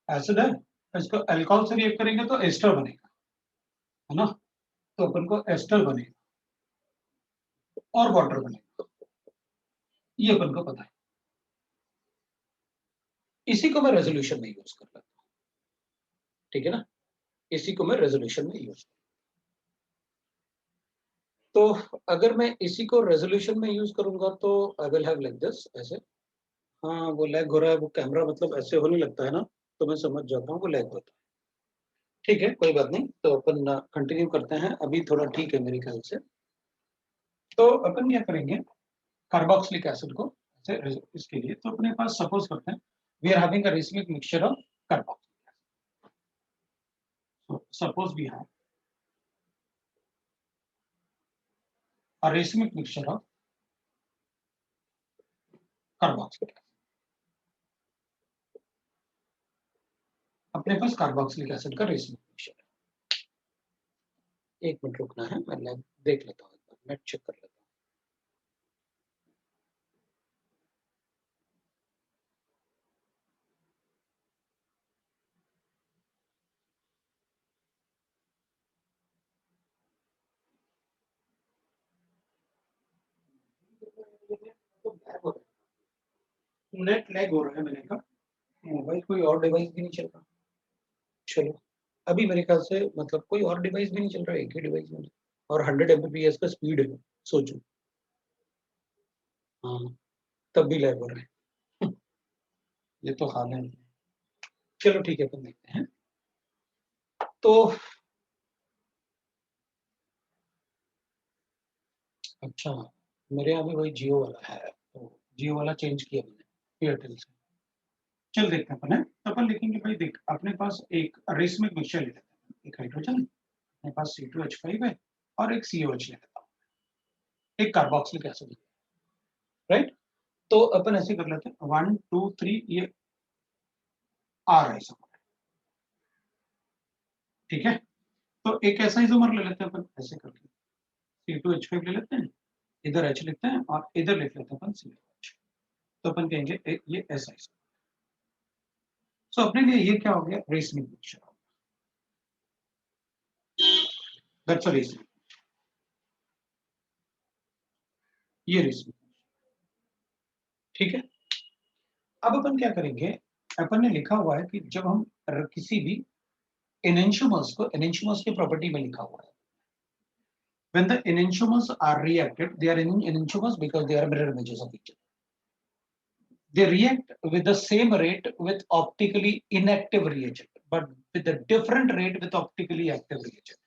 एसिड है, इसको अल्कोहल से रिएक्ट करेंगे तो एस्टर बनेगा, है ना, तो अपन को एस्टर बनेगा और वाटर बनेगा, ये अपन को पता है। इसी को मैं रेजोल्यूशन में यूज कर लेता हूँ, ठीक है ना, इसी को मैं रेजोल्यूशन में यूज, तो अगर मैं इसी को रेजोल्यूशन में यूज करूंगा तो I will have like this, ऐसे। हाँ वो लैग हो रहा है, वो कैमरा मतलब ऐसे होने लगता है ना, तो मैं समझ जाता हूँ वो लैग होता है। ठीक है, कोई बात नहीं, तो अपन कंटिन्यू करते हैं, अभी थोड़ा ठीक है मेरे ख्याल से। तो अपन क्या करेंगे, कार्बोक्सिलिक एसिड को इसके लिए, तो अपने पास सपोज करते हैं we are having a racemic mixture of carboxylic acid, suppose we have a racemic mixture of carboxylic, अपने पास कार्बोक्सिलिक एसिड का रेसिमिक मिक्सचर है। एक मिनट रुकना है, मैं लैब देख लेता हूँ, नेट चेक कर लेता हूँ। नेट लैग हो रहा है, मैंने कहा मोबाइल कोई और डिवाइस भी नहीं चल रहा। चलो, अभी मेरे ख्याल से मतलब कोई और डिवाइस भी नहीं चल रहा है, एक ही डिवाइस में, और 100 Mbps का स्पीड है, सोचो। हाँ, तब भी लैग हो रहा है। ये तो हाल है। चलो ठीक है, अपन देखते हैं। तो अच्छा, मेरे यहाँ भी वही जियो वाला है, तो जियो वाला चेंज किया मैंने एयरटेल से। चल देखते हैं अपन, है तो अपन लिखेंगे भाई, देख अपने पास एक रेसमिक मिक्सचर ले लेते हैं, एक हाइड्रोजन, अपने पास C2H5 है, और एक COH ले लेता हूँ, एक कार्बोक्सिलिक एसिड, राइट। तो अपन ऐसे कर लेते हैं 1 2 3, ये आर आइसोमर, ठीक है। तो एक ऐसा आइसोमर ले लेते हैं अपन, ऐसे करके C2H5 ले लेते हैं, इधर H लिखते हैं और इधर लिख लेते हैं अपन COH, तो अपन कहेंगे ये ऐसा आइसोमर। सो अपने लिए ये क्या हो गया, racemic mixture, that's a racemic, ये रेसमिक, ठीक है। अब अपन क्या करेंगे, अपन ने लिखा हुआ है कि जब हम किसी भी एनेंटियोमर्स को, एनेंटियोमर्स की प्रॉपर्टी में लिखा हुआ है, when the enantiomers are reacted, they are enantiomers because they are mirror images of each other. They react with the same rate with optically inactive reagent, but with a different rate with optically active reagent.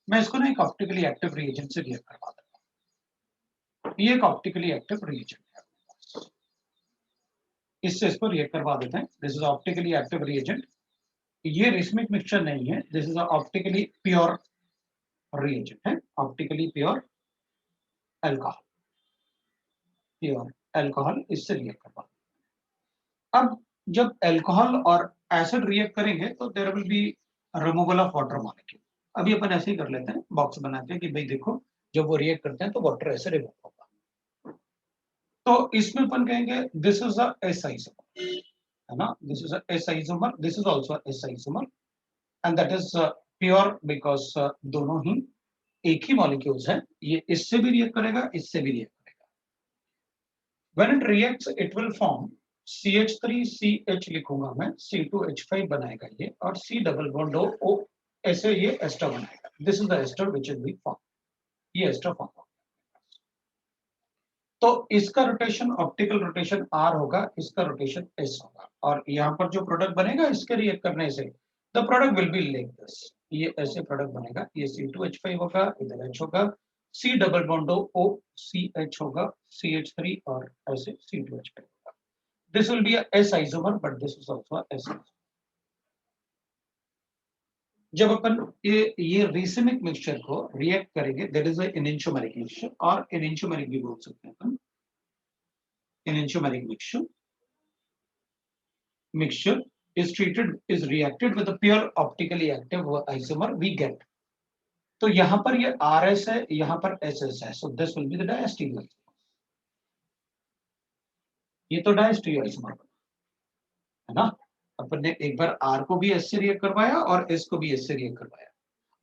मैं इसको ना एक optically active reagent से react करवा देता हूँ, ये एक ऑप्टिकली एक्टिव रिएजेंट है, इससे इसको रिएक्ट करवा देते हैं। This is optically active reagent, ये रेसमिक मिक्सचर नहीं है, this is optically pure reagent है, optically pure alcohol, pure alcohol, इससे रिएक्ट करवा। अब जब अल्कोहल और एसिड रिएक्ट करेंगे तो there will be removal of water molecule. अभी अपन ऐसे ही कर लेते हैं, बॉक्स बनाते हैं कि भाई देखो जब वो रिएक्ट करते हैं तो वाटर ऐसे रिमूव होगा, तो इसमें अपन कहेंगे this is a S isomer, है ना, this is a S isomer, this is also S isomer, and that is pure because दोनों ही एक ही मॉलिक्यूल्स हैं, ये इससे भी रिएक्ट करेगा, इससे भी रिएक्ट करेगा। When it reacts, it will form CH3CH लिखूंगा मैं, C2H5 बनाएगा ये, और C डबल बॉन्ड O, ऐसे ये एस्टर बनाएगा। This is the ester which is be form, ये एस्टर फॉर्म होगा। तो इसका रोटेशन, ऑप्टिकल रोटेशन R होगा, इसका रोटेशन S होगा, और यहाँ पर जो प्रोडक्ट बनेगा इसके रिएक्ट करने से the product will be like this, ये ऐसे प्रोडक्ट बनेगा, ये C2H5 होगा, इधर H होगा, C double bond O, CH होगा, CH3, और ऐसे C2H5 होगा। This will be a S isomer, but this is also a S isomer. जब अपन ये रेसिमिक मिक्सचर को रिएक्ट करेंगे, दैट इज एनेंटियोमेरिक मिक्सचर, और एनेंटियोमेरिक भी बोल सकते हैं अपन, एनेंटियोमेरिक mixture is reacted with a pure optically active isomer we get. तो यहाँ पर ये RS है, यहाँ पर SS है, so this will be the diastereoisomer, ये तो diastereoisomer है ना। अपन ने एक बार R को भी S से रिएक्ट करवाया और S को भी S से रिएक्ट करवाया,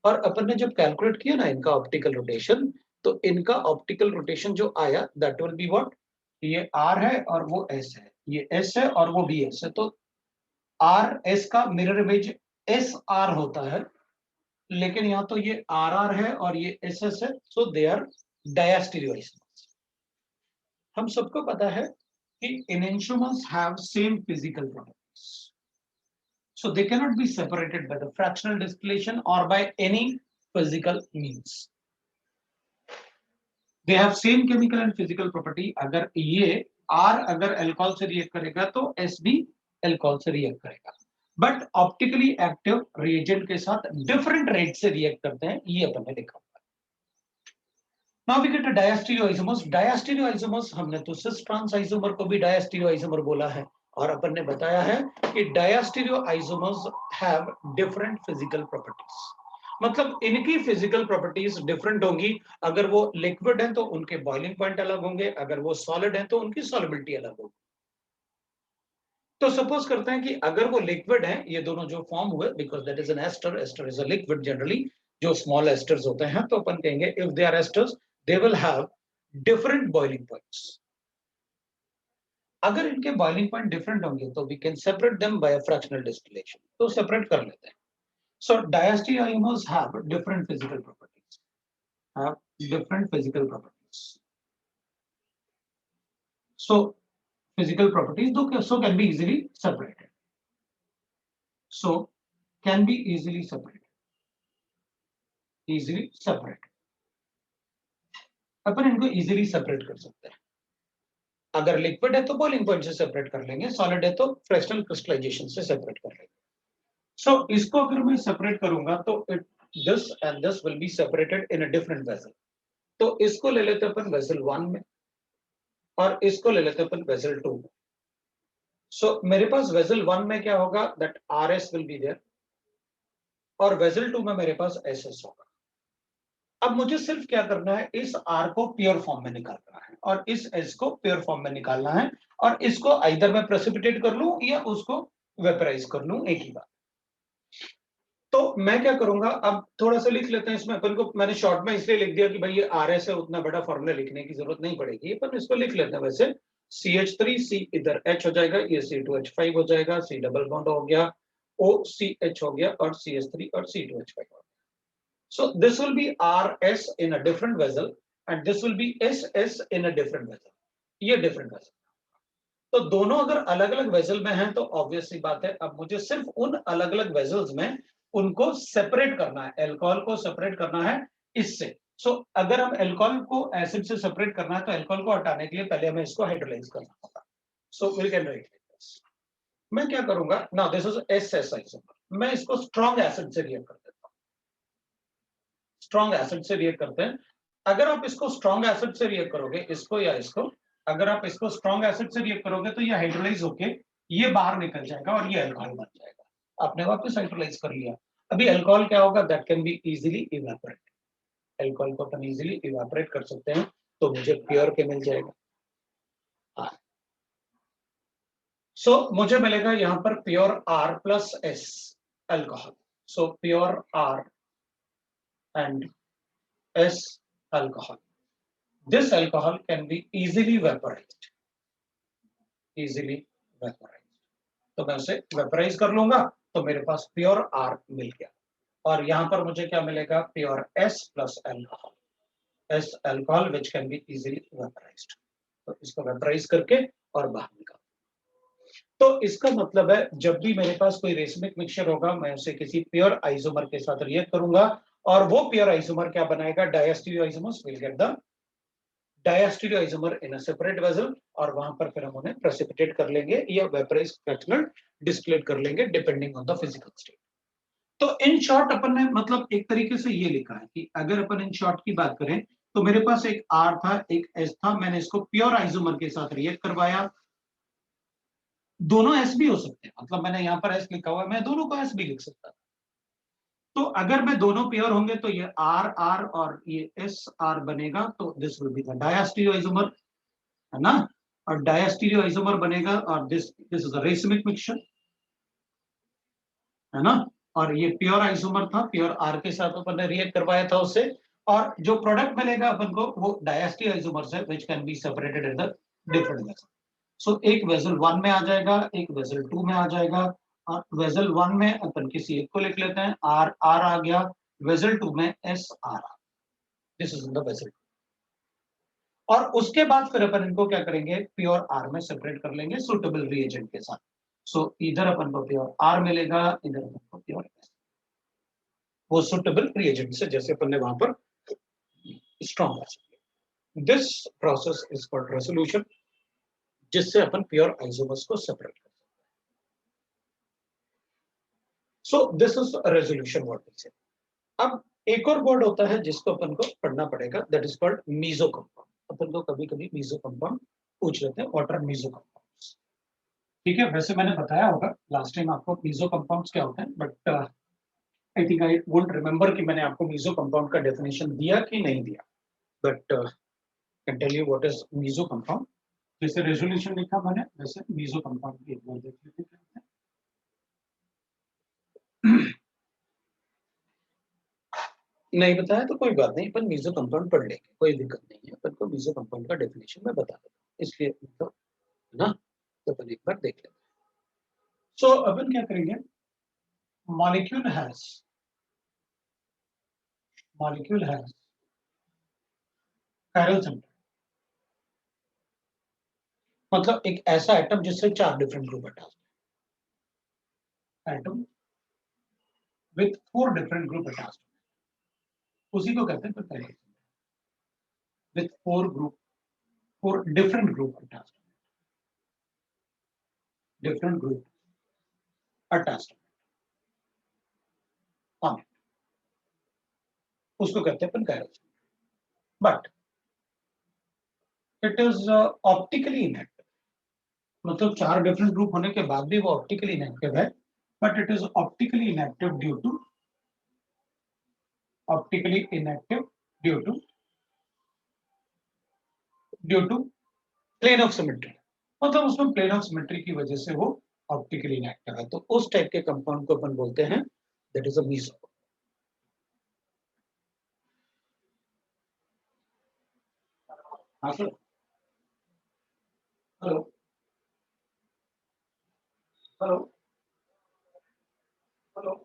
और अपन ने जब कैलकुलेट किया ना इनका ऑप्टिकल रोटेशन, तो इनका ऑप्टिकल रोटेशन जो आया दैट विल बी व्हाट, ये R है और वो S है, ये S है और वो भी S है, तो आर एस का मिरर इमेज एस आर होता है, लेकिन यहाँ तो ये आर आर है और ये एस एस है, so they are diastereo isomers. हम सबको पता है कि enantiomers have same physical properties, so they cannot be separated by the fractional distillation or by any physical means. They have same chemical and physical property. अगर ये R अगर alcohol से react करेगा तो S भी अल्कोहल से react करेगा, but optically active reagent के साथ डिफरेंट रेट से रिएक्ट करते हैं, ये अपन ने देखा। Now we get a diastereoisomers. Diastereoisomers हमने तो cis trans isomer को भी diastereoisomer बोला है, और अपन ने बताया है कि diastereoisomers have different physical properties. मतलब इनकी फिजिकल प्रॉपर्टीज डिफरेंट होंगी। अगर वो लिक्विड है तो उनके बॉइलिंग पॉइंट अलग होंगे, अगर वो सॉलिड है तो उनकी सॉलिबिलिटी अलग होगी। तो सपोज करते हैं कि अगर वो लिक्विड है, ये दोनों जो फॉर्म हुए, because that is an ester, ester is a liquid generally, जो स्मॉल एस्टर्स होते हैं, तो अपन कहेंगे if they are esters they will have different boiling points. अगर इनके बॉइलिंग पॉइंट डिफरेंट होंगे तो we can separate them by a fractional distillation, तो सेपरेट कर लेते हैं। सो diastereoisomers have different physical properties, have different physical properties. So physical properties so can be easily separated, so can be easily separated. अपन इनको easily separate कर सकते हैं। अगर liquid है तो बॉइलिंग पॉइंट से सेपरेट कर लेंगे, सॉलिड है तो फ्रैक्शनल क्रिस्टलाइजेशन से सेपरेट कर लेंगे। सो इसको अगर मैं सेपरेट करूंगा तो this and this will be separated in a different vessel. तो इसको ले लेते अपन वेसल 1 में और इसको ले लेते अपन वेसल 2 में। सो मेरे पास वेसल 1 में क्या होगा, that are S will be there, और वेसल 2 में मेरे पास एस एस होगा। अब मुझे सिर्फ क्या करना है, इस R को प्योर फॉर्म में निकालना है और इस S को प्योर फॉर्म में निकालना है, और इसको आइदर मैं प्रेसिपिटेट कर लूं या उसको वेपराइज कर लूं, एक ही बात। तो मैं क्या करूंगा, अब थोड़ा सा लिख लेते हैं इसमें अपन को, मैंने शॉर्ट में इसलिए लिख दिया कि भाई ये RS है, उतना बड़ा फॉर्मूला लिखने की जरूरत नहीं पड़ेगी, अपन इसको लिख लेते हैं वैसे। CH3 C इधर H हो जाएगा, ये C2H5 हो जाएगा, C डबल बॉन्ड हो गया, OCH हो गया, और CH3 और C2H5 हो गया। So this will be RS in a different vessel and this will be SS in a different vessel. ये different vessel। तो दोनों अगर अलग अलग वेसल में हैं तो ऑब्वियस सी बात है, अब मुझे सिर्फ उन अलग अलग वेसल्स में उनको सेपरेट करना है, अल्कोहल को सेपरेट करना है इससे। सो अगर हम अल्कोहल को एसिड से सेपरेट करना है तो अल्कोहल को हटाने के लिए पहले हमें इसको हाइड्रोलाइज करना होगा। So we can write this. मैं क्या करूंगा, now this is SS isomer, मैं इसको स्ट्रॉन्ग एसिड से रिएक्ट कर देता हूं। स्ट्रॉन्ग एसिड से रिएक्ट करते हैं। अगर आप इसको स्ट्रॉन्ग एसिड से रिएक्ट करोगे, इसको या इसको, अगर आप इसको स्ट्रॉन्ग एसिड से रिएक्ट करोगे तो ये हाइड्रोलाइज होके ये बाहर निकल जाएगा और ये अल्कोहल बन जाएगा। आपने वापस हाइड्रोलाइज कर लिया। अभी अल्कोहल क्या होगा, that can be easily evaporate. Alcohol को अपन इजीली इवेपोरेट कर सकते हैं, तो मुझे प्योर के मिल जाएगा। हाँ, सो मुझे मिलेगा यहाँ पर pure R plus S alcohol. So pure R and S alcohol. This alcohol can be easily vaporized. Easily vaporized. तो मैं उसे वेपराइज कर लूंगा तो मेरे पास प्योर R मिल गया, और यहां पर मुझे क्या मिलेगा, pure S plus alcohol. S alcohol which can be easily vaporized. तो इसको वेपराइज करके और बाहर निकाल। तो इसका मतलब है जब भी मेरे पास कोई रेसमिक मिक्सचर होगा, मैं उसे किसी प्योर आइसोमर के साथ रिएक्ट करूंगा, और वो प्योर आइसोमर क्या बनाएगा, diastereo isomers will get the diastereo isomer in a separate vessel, और वहां पर फिर हम उन्हें प्रेसिपिटेट कर लेंगे या वेपराइज फ्रैक्शनल डिस्टिलेट कर लेंगे depending on the physical state. तो इन शॉर्ट अपन ने मतलब एक तरीके से ये लिखा है कि अगर अपन इन शॉर्ट की बात करें तो मेरे पास एक R था, एक S था, मैंने इसको प्योर आइसोमर के साथ रिएक्ट करवाया। दोनों S भी हो सकते हैं, मतलब मैंने यहाँ पर S लिखा हुआ है, मैं दोनों को S भी लिख सकता था। तो अगर मैं दोनों प्योर होंगे तो ये R R और ये S R बनेगा, तो this will be the diastereo isomer, है ना, और डायस्टीरियो आइसोमर बनेगा, और this is a racemic mixture, है ना, और ये प्योर आइसोमर था, प्योर R के साथ अपन ने रिएक्ट करवाया था उससे, और जो प्रोडक्ट मिलेगा अपन को वो डायस्टीरियो आइसोमर्स है which can be separated in the different vessel. सो एक वेसल 1 में आ जाएगा, एक वेसल 2 में आ जाएगा, और वेसल 1 में अपन किसी एक को लिख लेते हैं, आर आर आ गया, वेसल 2 में S are ah, this is in the vessel. और उसके बाद फिर अपन इनको क्या करेंगे, प्योर आर में सेपरेट कर लेंगे सुटेबल रिएजेंट के साथ। सो इधर अपन को प्योर आर मिलेगा, इधर अपन को प्योर एस, वो सुटेबल रिएजेंट से जैसे अपन ने वहां पर strong. This process is called resolution, जिससे अपन प्योर आइसोमर्स को सेपरेट कर सकते हैं। So this is resolution what we say. अब एक और वर्ड होता है जिसको अपन को पढ़ना पड़ेगा, that is called meso compound. अपन को कभी कभी मीजो कंपाउंड पूछ लेते हैं, व्हाट आर मीजो कंपाउंड्स। ठीक है, वैसे मैंने बताया होगा लास्ट टाइम आपको मीजो कंपाउंड्स क्या होते हैं, but I think I won't remember कि मैंने आपको मीजो कंपाउंड का डेफिनेशन दिया कि नहीं दिया, but can tell you what is meso compound. जैसे रेजोल्यूशन लिखा मैंने, वैसे मीजो कंपाउंड की एक बार देख लेते हैं। नहीं बताया तो कोई बात नहीं, अपन मीजो कंपाउंड पढ़ लेंगे, कोई दिक्कत नहीं है। अपन को मीजो कंपाउंड का डेफिनेशन मैं बता देता हूँ, इसलिए तो है ना, तो अपन एक बार देख लेते हैं। सो अपन क्या करेंगे, मॉलिक्यूल हैज कायरल सेंटर, मतलब एक ऐसा एटम जिससे 4 different group attach, atom with 4 different group attach, उसी को कहते हैं chiral centre, with 4 different group attach, different group attach on it, उसको कहते हैं अपन chiral centre. But it is optically inactive, मतलब 4 डिफरेंट ग्रुप होने के बाद भी वो ऑप्टिकली इनएक्टिव है, but it is optically inactive due to plane of symmetry, मतलब उसमें प्लेन ऑफ सिमेट्री की वजह से वो ऑप्टिकली इनएक्टिव है। तो उस टाइप के कंपाउंड को अपन बोलते हैं दैट इज अ मीजो। हाँ सर, हेलो हेलो हेलो,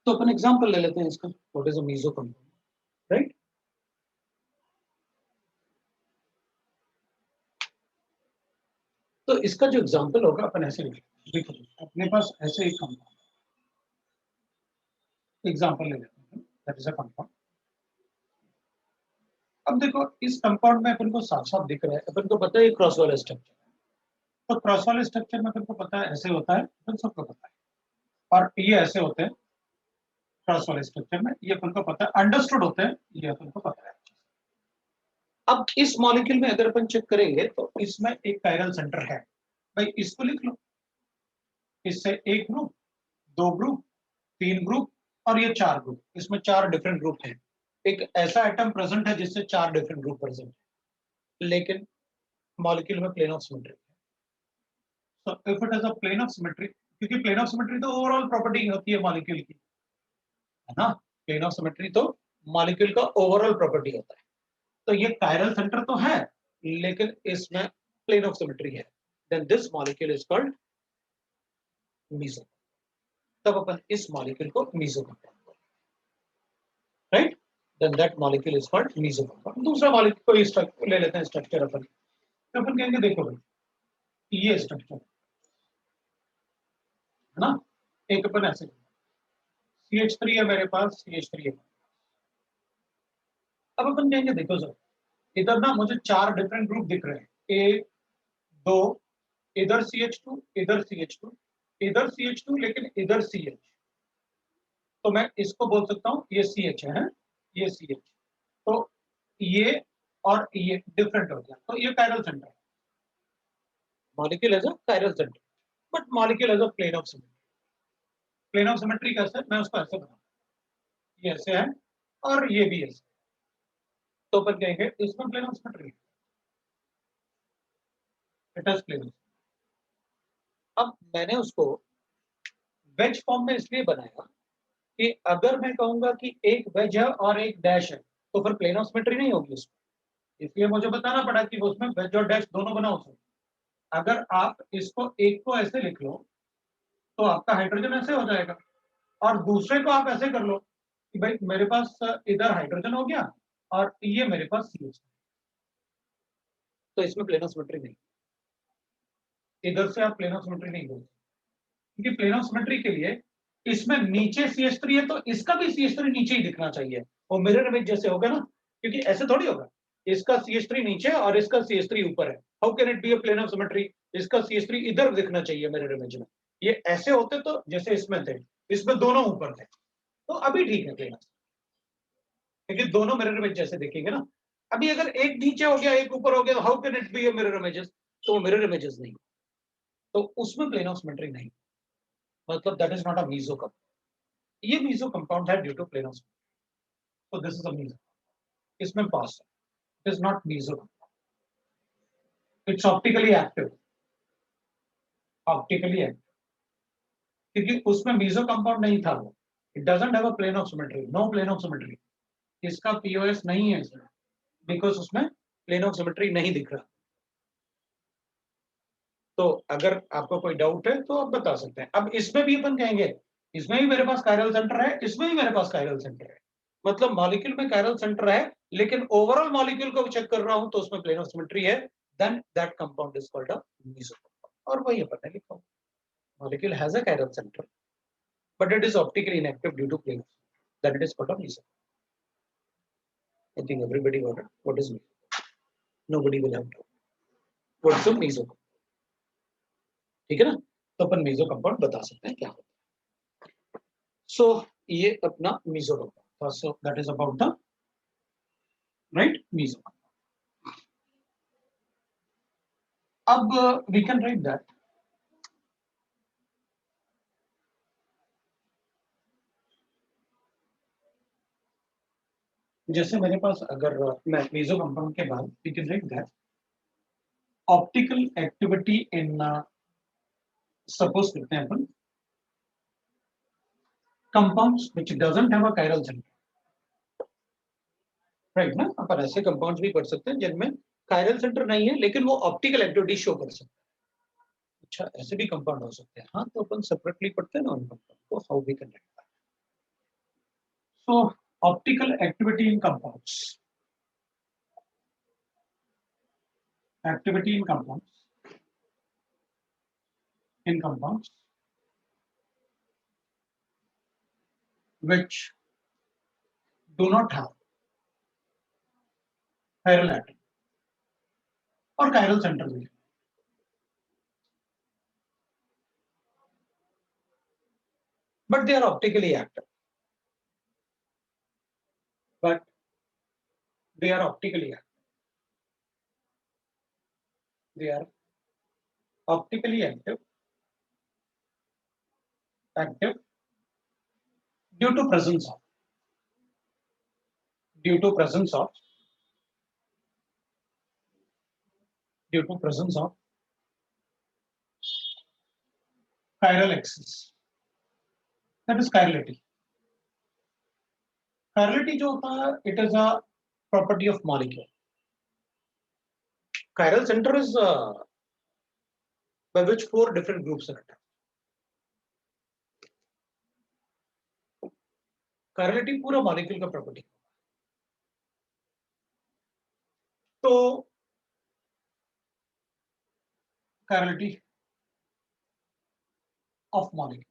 तो अपन एग्जांपल ले लेते हैं इसका, what is a meso compound, right. तो इसका जो एग्जांपल होगा अपन ऐसे लिखो, अपने पास ऐसे एक कंपाउंड एग्जांपल ले लेते हैं, दैट इज अ कंपाउंड। अब देखो इस कंपाउंड में अपन को साफ साफ दिख रहा है, अपन को पता है क्रॉस वाला स्ट्रक्चर, तो क्रॉस वाले स्ट्रक्चर में अपन को पता है ऐसे होता है, अपन सबको पता है, और ये ऐसे होते हैं क्रॉस वाले स्ट्रक्चर में, ये अपन को पता है, अंडरस्टूड होते हैं, ये अपन को पता है। अब इस मॉलिक्यूल में अगर अपन चेक करेंगे तो इसमें एक कायरल सेंटर है, भाई इसको लिख लो, इससे एक ग्रुप, 2 ग्रुप, 3 ग्रुप, और ये 4 ग्रुप, इसमें 4 डिफरेंट ग्रुप हैं। एक ऐसा एटम प्रेजेंट है जिससे 4 डिफरेंट ग्रुप प्रेजेंट है, लेकिन मॉलिक्यूल में प्लेन ऑफ सिमेट्री है। So if it is a plane of symmetry, क्योंकि प्लेन ऑफ सिमेट्री तो ओवरऑल प्रॉपर्टी होती है मॉलिक्यूल की, है ना, प्लेन ऑफ सिमेट्री तो मॉलिक्यूल का ओवरऑल प्रॉपर्टी होता है। तो ये कायरल सेंटर तो है, लेकिन इसमें प्लेन ऑफ सिमेट्री है, then this molecule is called meso. तब अपन इस मॉलिक्यूल को मीजो कंपाउंड बोलते हैं, right, then that molecule is called meso compound. दूसरा मॉलिक्यूल को स्ट्रक्चर ले लेते हैं, स्ट्रक्चर अपन, तो अपन कहेंगे देखो भाई ये स्ट्रक्चर है ना, एक अपन ऐसे CH3 है मेरे पास, CH3 है, अब अपन कहेंगे देखो सर इधर ना मुझे 4 डिफरेंट ग्रुप दिख रहे हैं, एक दो, इधर CH2, इधर CH2, इधर CH2, लेकिन इधर CH, तो मैं इसको बोल सकता हूँ ये CH है, ये CH, तो ये और ये डिफरेंट हो गया, तो ये कायरल सेंटर है, molecule as a chiral centre, but molecule as a plane of symmetry. Plane of symmetry कैसे, मैं उसको ऐसे बनाऊँ, ये ऐसे है और ये भी ऐसे, तो अपन कहेंगे इसमें plane of symmetry, it is plane. अब मैंने उसको वेज फॉर्म में इसलिए बनाया कि अगर मैं कहूंगा कि एक वेज है और एक डैश है, तो फिर प्लेन ऑफ सिमेट्री नहीं होगी उसमें, इसलिए मुझे बताना पड़ा कि उसमें वेज और डैश दोनों बनाओ सर। अगर आप इसको एक को ऐसे लिख लो तो आपका हाइड्रोजन ऐसे हो जाएगा, और दूसरे को आप ऐसे कर लो कि भाई मेरे पास इधर हाइड्रोजन हो गया और ये मेरे पास CH, तो इसमें प्लेनो सिमेट्री नहीं, इधर से आप प्लेनो सिमेट्री नहीं बोल, क्योंकि प्लेनो सिमेट्री के लिए इसमें नीचे CH3 है तो इसका भी CH3 नीचे ही दिखना चाहिए, वो मिरर इमेज जैसे होगा ना, क्योंकि ऐसे थोड़ी होगा, इसका CH3 नीचे और इसका CH3 ऊपर है, how can it be a plane of symmetry, इसका CH3 इधर दिखना चाहिए मिरर इमेज में, ये ऐसे होते तो जैसे इसमें थे, इसमें दोनों ऊपर थे, तो अभी ठीक है प्लेन, क्योंकि दोनों मिरर इमेज जैसे दिखेंगे ना। अभी अगर एक नीचे हो गया एक ऊपर हो गया, how can it be a mirror images, तो मिरर इमेजेस नहीं, तो उसमें प्लेन ऑफ सिमेट्री नहीं, मतलब that is not a meso compound, ये मीसो कंपाउंड है due to plane of symmetry, तो दिस इज अ मीसो, इसमें पास है, it is not meso, it's optically active, optically active, क्योंकि उसमें मीसो कंपाउंड नहीं था वो, it doesn't have a plane of symmetry, no plane of symmetry, इसका POS नहीं है इसमें, बिकॉज उसमें प्लेन ऑफ सिमेट्री नहीं दिख रहा। तो अगर आपको कोई डाउट है तो आप बता सकते हैं। अब इसमें भी अपन कहेंगे इसमें भी मेरे पास कायरल सेंटर है, इसमें भी मेरे पास कायरल सेंटर है, मतलब मॉलिक्यूल में कायरल सेंटर है, लेकिन ओवरऑल मॉलिक्यूल को चेक कर रहा हूं तो उसमें प्लेन ऑफ सिमेट्री है, then that compound is called a meso compound, और वही अपन ने लिखा, molecule has a chiral centre but it is optically inactive due to plane, that it is called a meso. I think everybody got it. What is meso? Nobody will have doubt. What's a meso? ठीक है ना, तो अपन meso compound बता सकते हैं क्या होता है। So ये अपना meso compound, so that is about the right meso. अब we can write that जैसे मेरे पास अगर मैं meso compound के बाद we can write that optical activity in suppose करते हैं अपन compounds which doesn't have a chiral center, right ना, अपन ऐसे कंपाउंड्स भी पढ़ सकते हैं जिनमें कायरल सेंटर नहीं है लेकिन वो ऑप्टिकल एक्टिविटी शो कर सकते हैं। अच्छा, ऐसे भी कंपाउंड हो सकते हैं, हाँ, तो अपन सेपरेटली पढ़ते हैं ना उन कंपाउंड को, how we can write that. So optical activity in compounds, activity in compounds which do not have chiral atom और chiral center भी, but they are optically active, but they are optically active, they are optically active due to presence of, due to presence of, due to presence of chiral axis, that is chirality. Chirality जो होता है, it is a property of molecule. Chiral center is by which four different groups are attached. Chirality पूरा molecule का property, तो chirality of molecule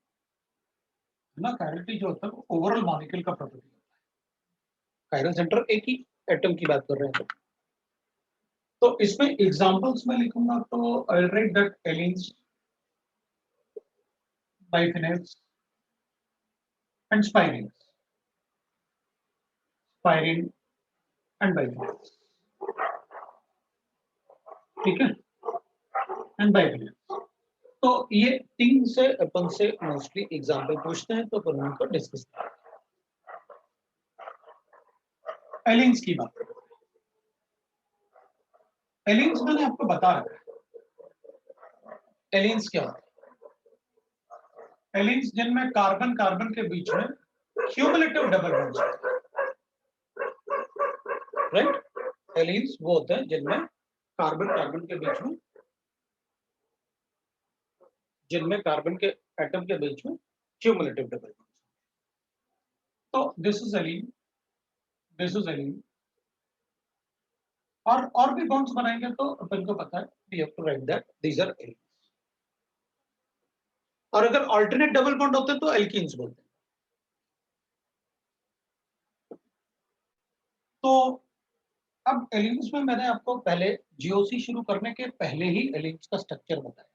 ना, chirality जो होता है ओवरऑल मॉलिक्यूल का प्रॉपर्टी होता है, chiral center एक ही एटम की बात कर रहे हैं, तो इसमें एग्जांपल्स में लिखूंगा तो I will write that allenes, biphenyls and spirane, spirane and biphenyls, ठीक है, एंड बाइफिनेल्स। तो ये तीन से अपन से मोस्टली एग्जांपल पूछते हैं तो अपन उनको डिस्कस करेंगे। एलिन्स की बात, एलिन्स मैंने आपको बता रखा है, एलिन्स क्या होता है, एलिन्स जिनमें कार्बन कार्बन के बीच में क्यूमुलेटिव डबल बॉन्ड्स होते हैं, राइट, एलीन्स वो होते हैं जिनमें कार्बन कार्बन के बीच में, जिनमें कार्बन के एटम के बीच में क्यूमुलेटिव डबल बॉन्ड। तो this is allene, this is allene. और भी बॉन्ड्स बनाएंगे तो अपन को पता है we have to write that these are allenes. और अगर अल्टरनेट डबल बॉन्ड होते हैं तो एल्कीन्स बोलते हैं। तो अब एलीन्स में मैंने आपको पहले जीओसी शुरू करने के पहले ही एलीन्स का स्ट्रक्चर बताया।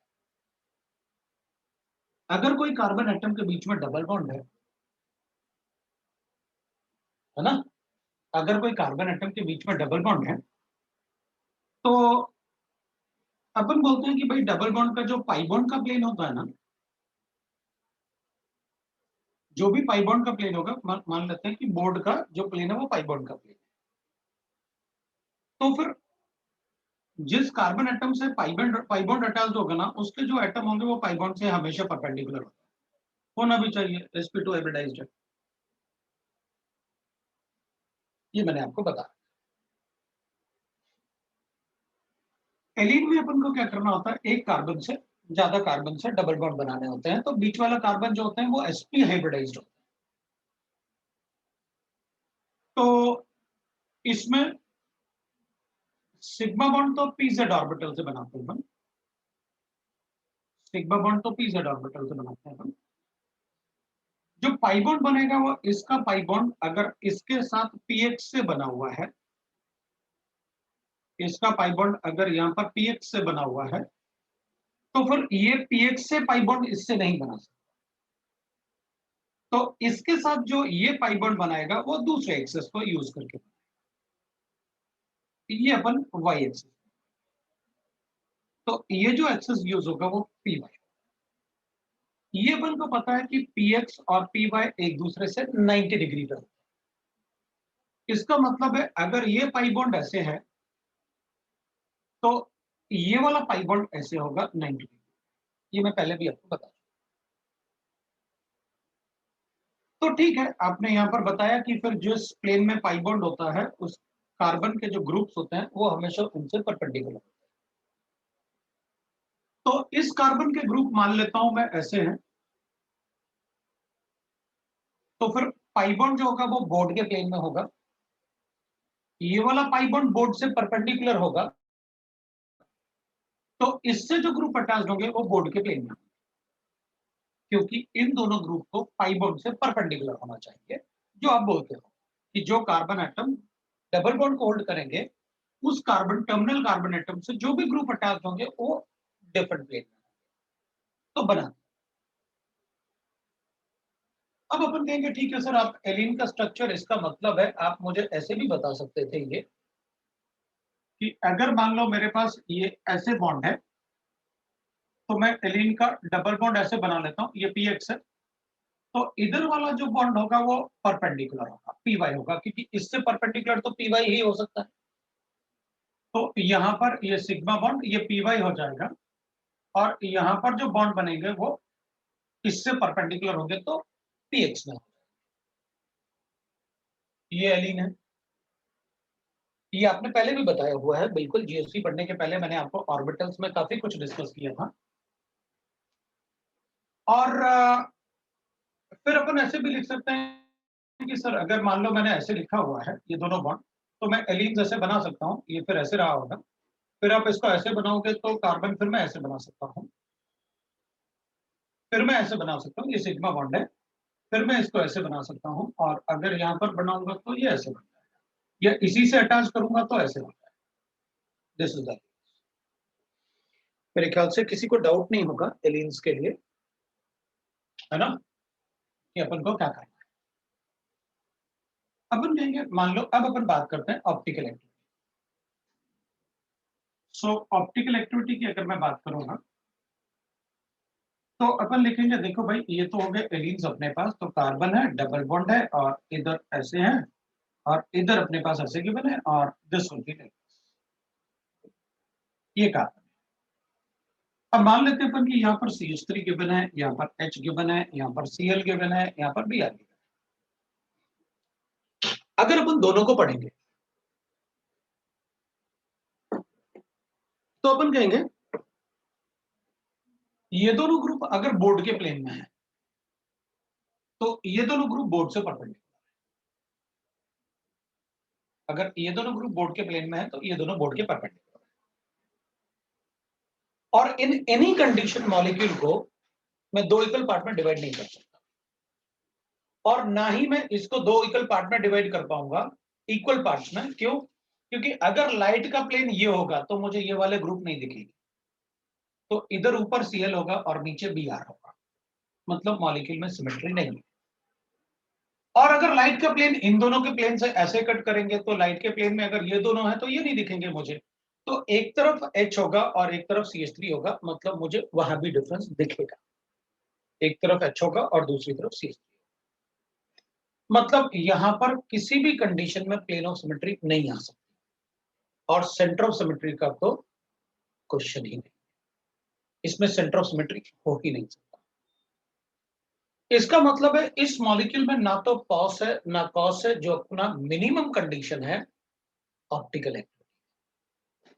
अगर कोई कार्बन एटम के बीच में डबल बॉन्ड है ना, अगर कोई कार्बन एटम के बीच में डबल बॉन्ड है तो अपन बोलते हैं कि भाई डबल बॉन्ड का जो पाई बॉन्ड का प्लेन होता है ना, जो भी पाई बॉन्ड का प्लेन होगा, मान लेते हैं कि बोर्ड का जो प्लेन है वो पाई बॉन्ड का प्लेन है, तो फिर जिस कार्बन एटम से पाई बॉन्ड अटैच होगा ना, उसके जो एटम होंगे वो पाई बॉन्ड से हमेशा परपेंडिकुलर होना भी चाहिए। sp2 हाइब्रिडाइज्ड है, ये मैंने आपको बताया। एलीन में अपन को क्या करना होता है, एक कार्बन से ज्यादा कार्बन से डबल बॉन्ड बनाने होते हैं, तो बीच वाला कार्बन जो होते हैं वो sp हाइब्रिडाइज्ड होते हैं। तो इसमें सिग्मा बॉन्ड तो pz ऑर्बिटल से बनाते हैं अपन, सिग्मा बॉन्ड तो pz ऑर्बिटल से बनाते हैं अपन। जो पाई बॉन्ड बनेगा वो इसका पाई बॉन्ड अगर इसके साथ px से बना हुआ है, इसका पाई बॉन्ड अगर यहाँ पर px से बना हुआ है, तो फिर ये px से पाई बॉन्ड इससे नहीं बना सकता। तो इसके साथ जो ये पाई बॉन्ड बनाएगा वो दूसरे एक्सेस को यूज करके, ये अपन वाई एक्सेस, तो ये जो एक्सेस यूज होगा वो पी वाई। ये अपन को पता है कि px और py एक दूसरे से 90 डिग्री पर, इसका मतलब है अगर ये पाई बॉन्ड ऐसे है तो ये वाला पाई बॉन्ड ऐसे होगा 90 डिग्री। ये मैं पहले भी आपको बता, तो ठीक है, आपने यहाँ पर बताया कि फिर जिस प्लेन में पाई बॉन्ड होता है उस कार्बन के जो ग्रुप्स होते हैं वो हमेशा उनसे परपेंडिकुलर होते हैं। तो इस कार्बन के ग्रुप मान लेता हूं मैं ऐसे हैं, तो फिर पाई बॉन्ड जो होगा वो बोर्ड के प्लेन में होगा, ये वाला पाई बॉन्ड बोर्ड से परपेंडिकुलर होगा, तो इससे जो ग्रुप अटैच होंगे वो बोर्ड के प्लेन में, क्योंकि इन दोनों ग्रुप को पाई बॉन्ड से परपेंडिकुलर होना चाहिए। जो आप बोलते हो कि जो कार्बन एटम डबल बॉन्ड को होल्ड करेंगे उस कार्बन टर्मिनल कार्बन एटम से जो भी ग्रुप अटैच होंगे वो डिफरेंट प्लेन में, तो बना। अब अपन कहेंगे ठीक है सर, आप एलीन का स्ट्रक्चर, इसका मतलब है आप मुझे ऐसे भी बता सकते थे ये कि अगर मान लो मेरे पास ये ऐसे बॉन्ड है तो मैं एलीन का डबल बॉन्ड ऐसे बना लेता हूं, ये px है, तो इधर वाला जो बॉन्ड होगा वो परपेंडिकुलर होगा, py होगा, क्योंकि इससे परपेंडिकुलर तो py ही हो सकता है। तो यहाँ पर ये सिग्मा बॉन्ड ये py हो जाएगा, और यहाँ पर जो बॉन्ड बनेंगे वो इससे परपेंडिकुलर होंगे तो px में। ये एलीन है, ये आपने पहले भी बताया हुआ है, बिल्कुल जीएसटी पढ़ने के पहले मैंने आपको ऑर्बिटल्स में काफी कुछ डिस्कस किया था। और फिर अपन ऐसे भी लिख सकते हैं कि सर अगर मान लो मैंने ऐसे लिखा हुआ है ये दोनों बॉन्ड, तो मैं एलीन ऐसे बना सकता हूँ, ये फिर ऐसे रहा होगा, फिर आप इसको ऐसे बनाओगे तो कार्बन फिर मैं ऐसे बना सकता हूँ, फिर मैं ऐसे बना सकता हूँ, ये सिग्मा बॉन्ड है, फिर मैं इसको ऐसे बना सकता हूँ, और अगर यहाँ पर बनाऊंगा तो ये ऐसे बन जाएगा, या इसी से अटैच करूंगा तो ऐसे बन जाएगा। दिस इज द, मेरे ख्याल से किसी को डाउट नहीं होगा एलियंस के लिए, है ना, कि अपन को क्या करना है। अपन कहेंगे मान लो अब अपन बात करते हैं ऑप्टिकल एक्टिविटी। सो ऑप्टिकल एक्टिविटी की अगर मैं बात करूँ ना, तो अपन लिखेंगे देखो भाई ये तो हो गए एलियंस अपने पास, तो कार्बन है, डबल बॉन्ड है, और इधर ऐसे है, और इधर अपने पास ऐसे गिवन है, और दिस विल बी ये कार्बन। अब मान लेते हैं अपन कि यहाँ पर CH3 गिवन है, यहाँ पर H गिवन है, यहाँ पर Cl गिवन है, यहाँ पर Br गिवन है। अगर अपन दोनों को पढ़ेंगे तो अपन कहेंगे ये दोनों ग्रुप अगर बोर्ड के प्लेन में है तो ये दोनों ग्रुप बोर्ड से परपेंडिकुलर, अगर ये दोनों ग्रुप बोर्ड के प्लेन में है तो ये दोनों बोर्ड के परपेंडिकुलर है। और इन एनी कंडीशन मॉलिक्यूल को मैं दो इक्वल पार्ट में डिवाइड नहीं कर सकता, और ना ही मैं इसको दो इक्वल पार्ट में डिवाइड कर पाऊंगा इक्वल पार्ट्स में। क्यों? क्योंकि अगर लाइट का प्लेन ये होगा तो मुझे ये वाले ग्रुप नहीं दिखेगी, तो इधर ऊपर Cl होगा और नीचे Br होगा, मतलब मॉलिक्यूल में सिमेट्री नहीं है। और अगर लाइट का प्लेन इन दोनों के प्लेन से ऐसे कट करेंगे तो लाइट के प्लेन में अगर ये दोनों है तो ये नहीं दिखेंगे मुझे, तो एक तरफ H होगा और एक तरफ CH3 होगा, मतलब मुझे वहां भी डिफरेंस दिखेगा, एक तरफ H होगा और दूसरी तरफ CH3। मतलब यहां पर किसी भी कंडीशन में प्लेन ऑफ सिमेट्री नहीं आ सकती, और सेंटर ऑफ सिमेट्री का तो क्वेश्चन ही नहीं, इसमें सेंटर ऑफ सिमेट्री हो ही नहीं सकता। इसका मतलब है इस मॉलिक्यूल में ना तो पॉस है ना कॉस है, जो अपना मिनिमम कंडीशन है ऑप्टिकल एक्टिविटी,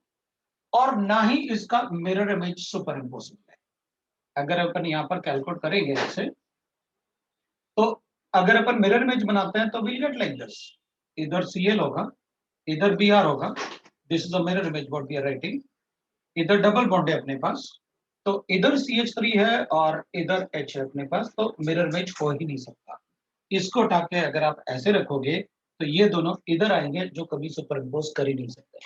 और ना ही इसका मिरर इमेज सुपर इम्पोसिबल है। अगर अपन यहां पर कैलकुलेट करेंगे ऐसे, तो अगर अपन मिरर इमेज बनाते हैं तो विल गेट लाइक दिस, इधर Cl होगा, इधर Br होगा, this is a mirror image what we are writing. इधर डबल बॉन्ड है अपने पास, तो इधर CH3 है और इधर H है अपने पास, तो मिरर इमेज हो ही नहीं सकता। इसको उठा के अगर आप ऐसे रखोगे तो ये दोनों इधर आएंगे, जो कभी सुपरइम्पोज कर ही नहीं सकते।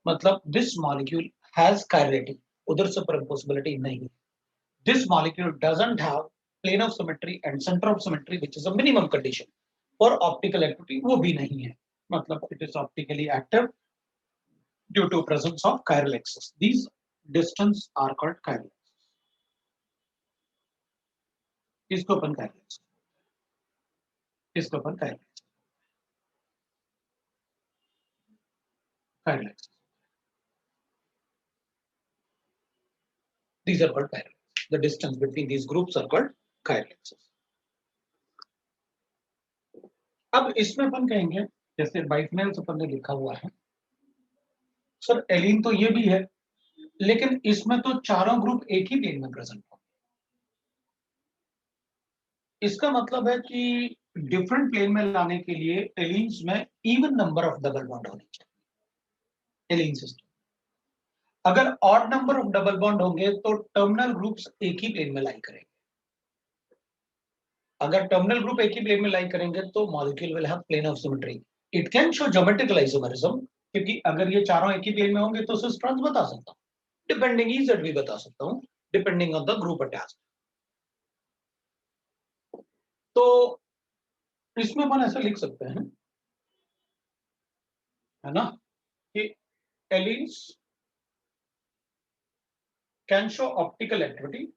मतलब दिस मॉलिक्यूल हैज कायरलिटी, उधर सुपरइम्पोसिबिलिटी नहीं। This molecule doesn't have plane of symmetry and centre of symmetry which is a minimum condition for optical activity, वो भी नहीं है। मतलब it is optically active due to presence of chiral axis. These distance are called chiral axis. इसको अपन chiral axis, इसको अपन chiral axis. These are called chiral axis. The distance between these groups are called chiral axis. अब इसमें अपन कहेंगे जैसे biphenyls अपन ने लिखा हुआ है, सर एलीन तो ये भी है, लेकिन इसमें तो चारों ग्रुप एक ही प्लेन में प्रेजेंट होंगे। इसका मतलब है कि डिफरेंट प्लेन में लाने के लिए एलीन्स में even number of double bond होने चाहिए एलीन सिस्टम। अगर odd number of double bond होंगे तो टर्मिनल ग्रुप्स एक ही प्लेन में लाई करेंगे। अगर टर्मिनल ग्रुप एक ही प्लेन में लाई करेंगे तो molecule will have plane of symmetry. It can show geometrical isomerism, क्योंकि अगर ये चारों एक ही प्लेन में होंगे तो सिस ट्रांस बता सकता हूं, डिपेंडिंग EZ भी बता सकता हूं, depending on the group attached. तो इसमें अपन ऐसा लिख सकते हैं, है ना, कि allenes can show optical activity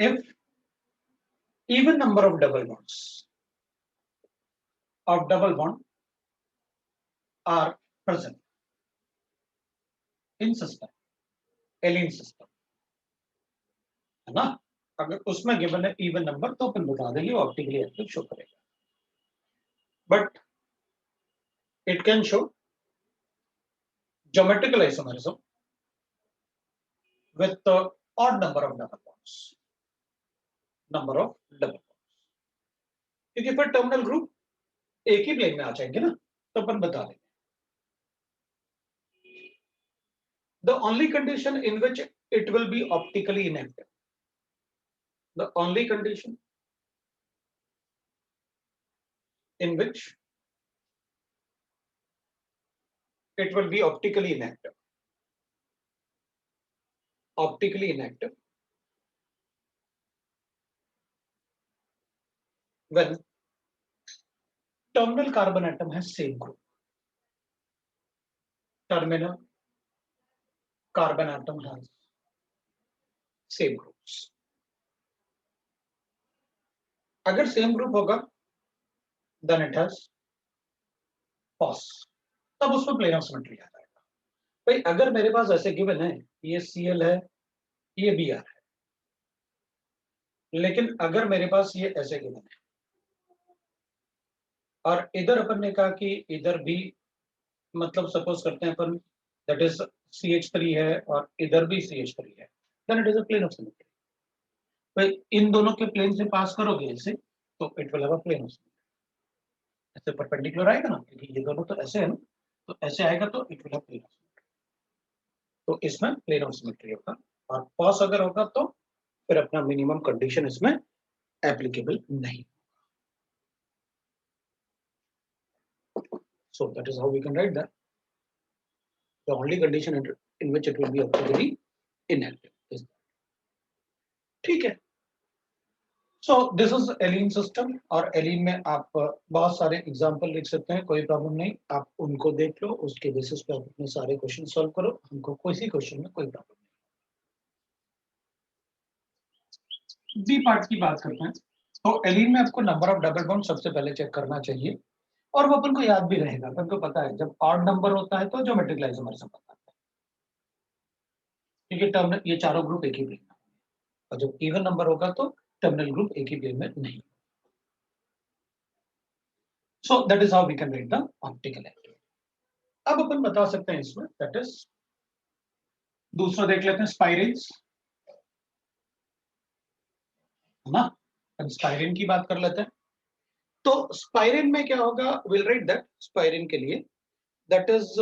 if even number of double bonds of double bond are present in system, alien system, है ना। अगर उसमें गिवन है इवन नंबर तो अपन बता देंगे ऑप्टिकली एक्टिव शो करेगा, but it can show geometrical isomerism with odd number of double bonds, number of double bonds, क्योंकि फिर टर्मिनल ग्रुप एक ही प्लेन में आ जाएंगे ना, तो अपन बता देंगे। The only condition in which it will be optically inactive, the only condition in which it will be optically inactive when terminal carbon atom has same group, terminal carbon atom has same groups. अगर same group होगा then it has pos, तब उसमें plane of symmetry आ जाएगा। भाई अगर मेरे पास ऐसे given है, ये Cl है, ये Br है, लेकिन अगर मेरे पास ये ऐसे गिवन है, और इधर अपन ने कहा कि इधर भी मतलब सपोज करते हैं अपन दैट इज CH3 है और इधर भी CH3 है, then it is a plane of symmetry. भाई इन दोनों के प्लेन से पास करोगे ऐसे तो it will have a plane of symmetry. ऐसे परपेंडिकुलर आएगा ना, क्योंकि ये दोनों तो ऐसे है ना, तो ऐसे आएगा तो it will have plane of symmetry. तो इसमें प्लेन ऑफ सिमेट्री होगा, और कॉस अगर होगा तो फिर अपना मिनिमम कंडीशन इसमें एप्लीकेबल नहीं। So that is how we can write that. The only condition in which it will be optically inactive is that. ठीक है। So this is allene system, और एलिन में आप बहुत सारे एग्जांपल लिख सकते हैं, कोई प्रॉब्लम नहीं, आप उनको देख लो, उसके बेसिस पे आप अपने सारे क्वेश्चन सॉल्व करो, हमको किसी क्वेश्चन में कोई प्रॉब्लम नहीं। बी पार्ट की बात करते हैं, तो एलिन में आपको नंबर ऑफ डबल बॉन्ड सबसे पहले चेक करना चाहिए, और वो अपन को याद भी रहेगा, अपन को पता है जब ऑड नंबर होता है तो ज्योमेट्रिक आइसोमर्स बताता है, क्योंकि टर्म ये चारों ग्रुप एक ही प्लेन में, और जब इवन नंबर होगा तो टर्मिनल ग्रुप एक ही प्लेन में नहीं। So that is how we can write the optical activity. अब अपन बता सकते हैं इसमें, दैट इज दूसरा देख लेते हैं, स्पाइरेंस, है ना, स्पाइरिन की बात कर लेते हैं। तो स्पाइरिन में क्या होगा, विल राइट दैट स्पाइरिन के लिए दैट इज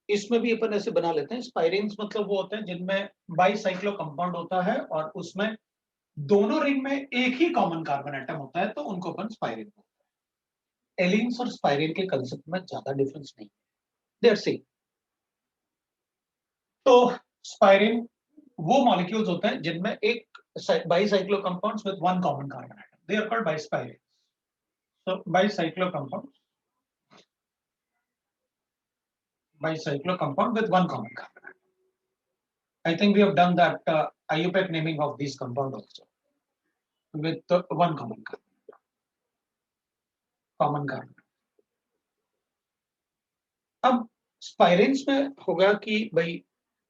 इसमें भी अपन ऐसे बना लेते हैं, स्पाइरिन्स मतलब वो होते हैं जिनमें बाईसाइक्लो कंपाउंड होता है और उसमें दोनों रिंग में एक ही कॉमन कार्बन एटम होता है, तो उनको अपन स्पाइरिन बोलते हैं। एलिन्स और स्पाइरिन के कंसेप्ट में ज्यादा डिफरेंस नहीं है, दे आर सेम। तो स्पाइरिन वो मॉलिक्यूल्स होते हैं जिनमें एक bicyclo compounds with one common carbon atom, they are called bispirane. So bicyclo compound with one common carbon atom. I think we have done that IUPAC naming of these compound also with one common carbon. अब स्पाइरेंस में होगा कि भाई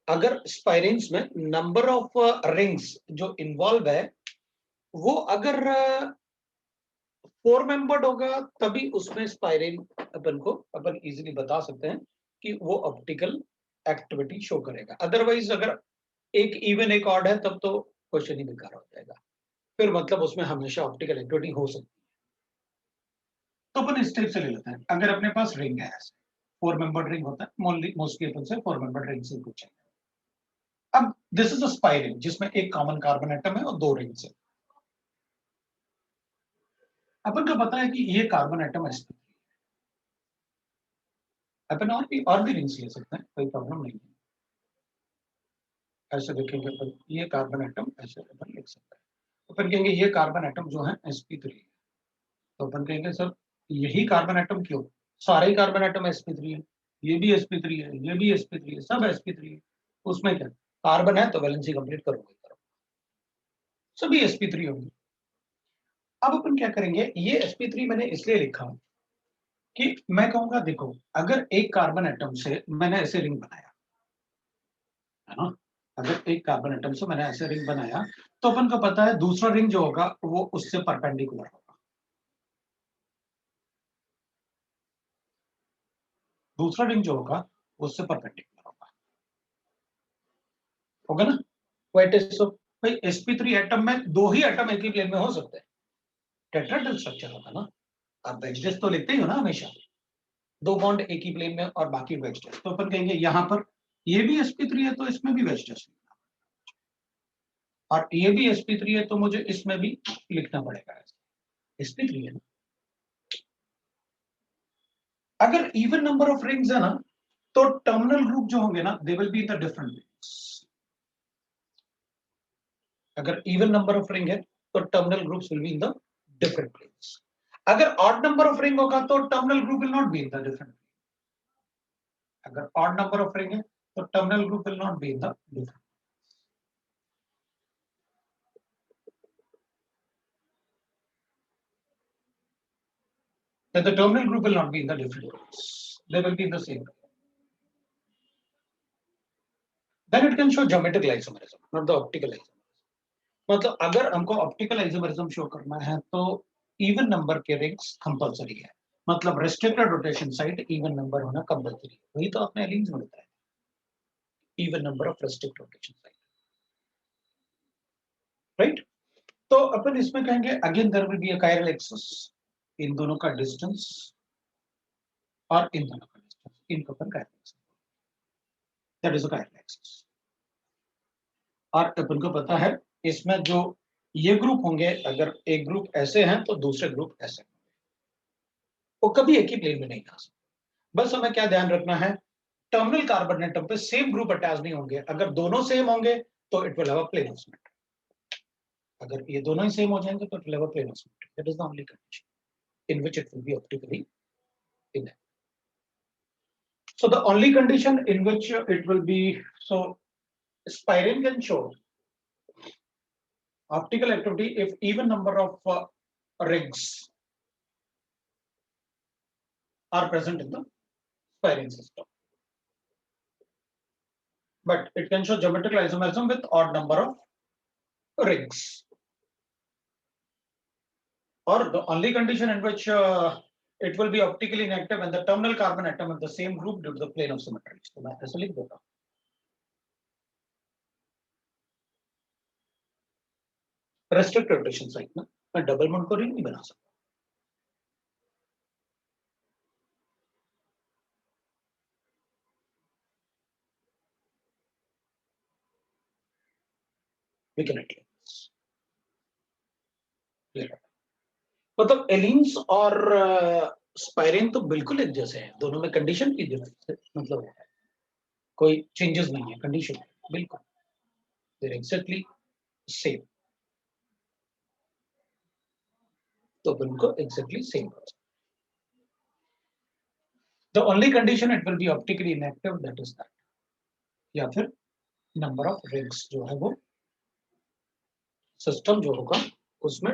अगर स्पाइरेंस में number of rings जो involve है वो अगर 4 मेंबर्ड होगा, तभी उसमें स्पाइरेन अपन इजीली बता सकते हैं कि वो ऑप्टिकल एक्टिविटी शो करेगा। अदरवाइज अगर एक इवन एक ऑड है तब तो क्वेश्चन ही बेकार हो जाएगा, फिर मतलब उसमें हमेशा ऑप्टिकल एक्टिविटी हो सकती है। तो अपन इस टाइप से ले लेते हैं, अगर अपने पास रिंग है, 4 मेंबर्ड रिंग होता है मोस्टली अपन से 4 मेंबर्ड रिंग से पूछेंगे। अब दिस इज अ स्पाइरिन जिसमें एक कॉमन कार्बन एटम है और 2 रिंग्स है। अपन को पता है कि ये कार्बन एटम sp3 है, अपन और भी रिंग्स ले सकते हैं, कोई प्रॉब्लम नहीं है। ऐसे देखेंगे अपन, ये कार्बन एटम ऐसे अपन लिख सकते हैं, तो अपन कहेंगे ये कार्बन एटम जो है sp3 है। तो अपन कहेंगे सर यही कार्बन एटम क्यों, सारे कार्बन एटम sp3 है, ये भी sp3 है, ये भी sp3 है, सब sp3 है, उसमें क्या कार्बन है तो वैलेंसी कंप्लीट करोगे, सभी sp3 होंगे। अब अपन क्या करेंगे, ये sp3 मैंने इसलिए लिखा कि मैं कहूंगा देखो अगर एक कार्बन एटम से मैंने ऐसे रिंग बनाया है ना, अगर एक कार्बन एटम से मैंने ऐसे रिंग बनाया तो अपन को पता है दूसरा रिंग जो होगा वो उससे परपेंडिकुलर होगा, दूसरा रिंग जो होगा उससे परपेंडिकुलर होगा ना। व्हाइट इज सो भाई sp3 एटम में दो ही एटम एक ही प्लेन में हो सकते हैं, टेट्राहेड्रल स्ट्रक्चर होगा ना। आप वेज तो लिखते ही हो ना हमेशा, दो बॉन्ड एक ही प्लेन में और बाकी वेज, तो अपन कहेंगे यहाँ पर ये भी sp3 है तो इसमें भी वेज, और ये भी sp3 है तो मुझे इसमें भी लिखना पड़ेगा sp3 है। अगर इवन नंबर ऑफ रिंग्स है ना तो टर्मिनल ग्रुप जो होंगे ना they will be in the different planes. अगर इवन नंबर ऑफ रिंग है तो terminal groups will be in the different planes. अगर ऑड नंबर ऑफ रिंग होगा तो terminal group will not be in the different, अगर odd number of ring है तो terminal group will not be in the different. The terminal group will not be in the different groups, they will be in the same group. Then it can show geometrical isomerism, not the optical isomerism. मतलब अगर हमको optical isomerism show करना है तो even number के rings compulsory है, मतलब restricted rotation side even number होना कंपलसरी है। वही तो आपने एलिन्स में बताया, even number of restricted rotation side, right. तो अपन इसमें कहेंगे again there will be a chiral axis, इन दोनों का डिस्टेंस और इन दोनों का डिस्टेंस, इनको अपन chiral axis, that is a chiral axis. और अपन को पता है इसमें जो ये ग्रुप होंगे, अगर एक ग्रुप ऐसे हैं तो दूसरे ग्रुप ऐसे होंगे, वो कभी एक ही प्लेन में नहीं आ सकते। बस हमें क्या ध्यान रखना है, टर्मिनल कार्बन एटम पे सेम ग्रुप अटैच नहीं होंगे। अगर दोनों सेम होंगे तो it will have a plane of symmetry, अगर ये दोनों ही सेम हो जाएंगे तो it will have a plane of symmetry. That is the only condition in which it will be optically inactive. So the only condition in which it will be, so Spirene can show optical activity if even number of rings are present in the Spirene system, but it can show geometrical isomerism with odd number of rings. Or the only condition in which it will be optically inactive when the terminal carbon atom of the same group due to the plane of symmetry. तो मैं ऐसे लिख देता हूँ, restricted rotation site में मैं double bond को ring नहीं बना सकता। We can मतलब एलिन्स और स्पाइरेन तो बिल्कुल एक जैसे हैं, दोनों में कंडीशन की डिफरेंस, मतलब कोई चेंजेस नहीं है कंडीशन, बिल्कुल दे आर एग्जैक्टली सेम, तो बिल्कुल exactly same. The only condition it will be optically inactive, that is that, या फिर नंबर ऑफ रिंग्स जो है वो सिस्टम जो होगा उसमें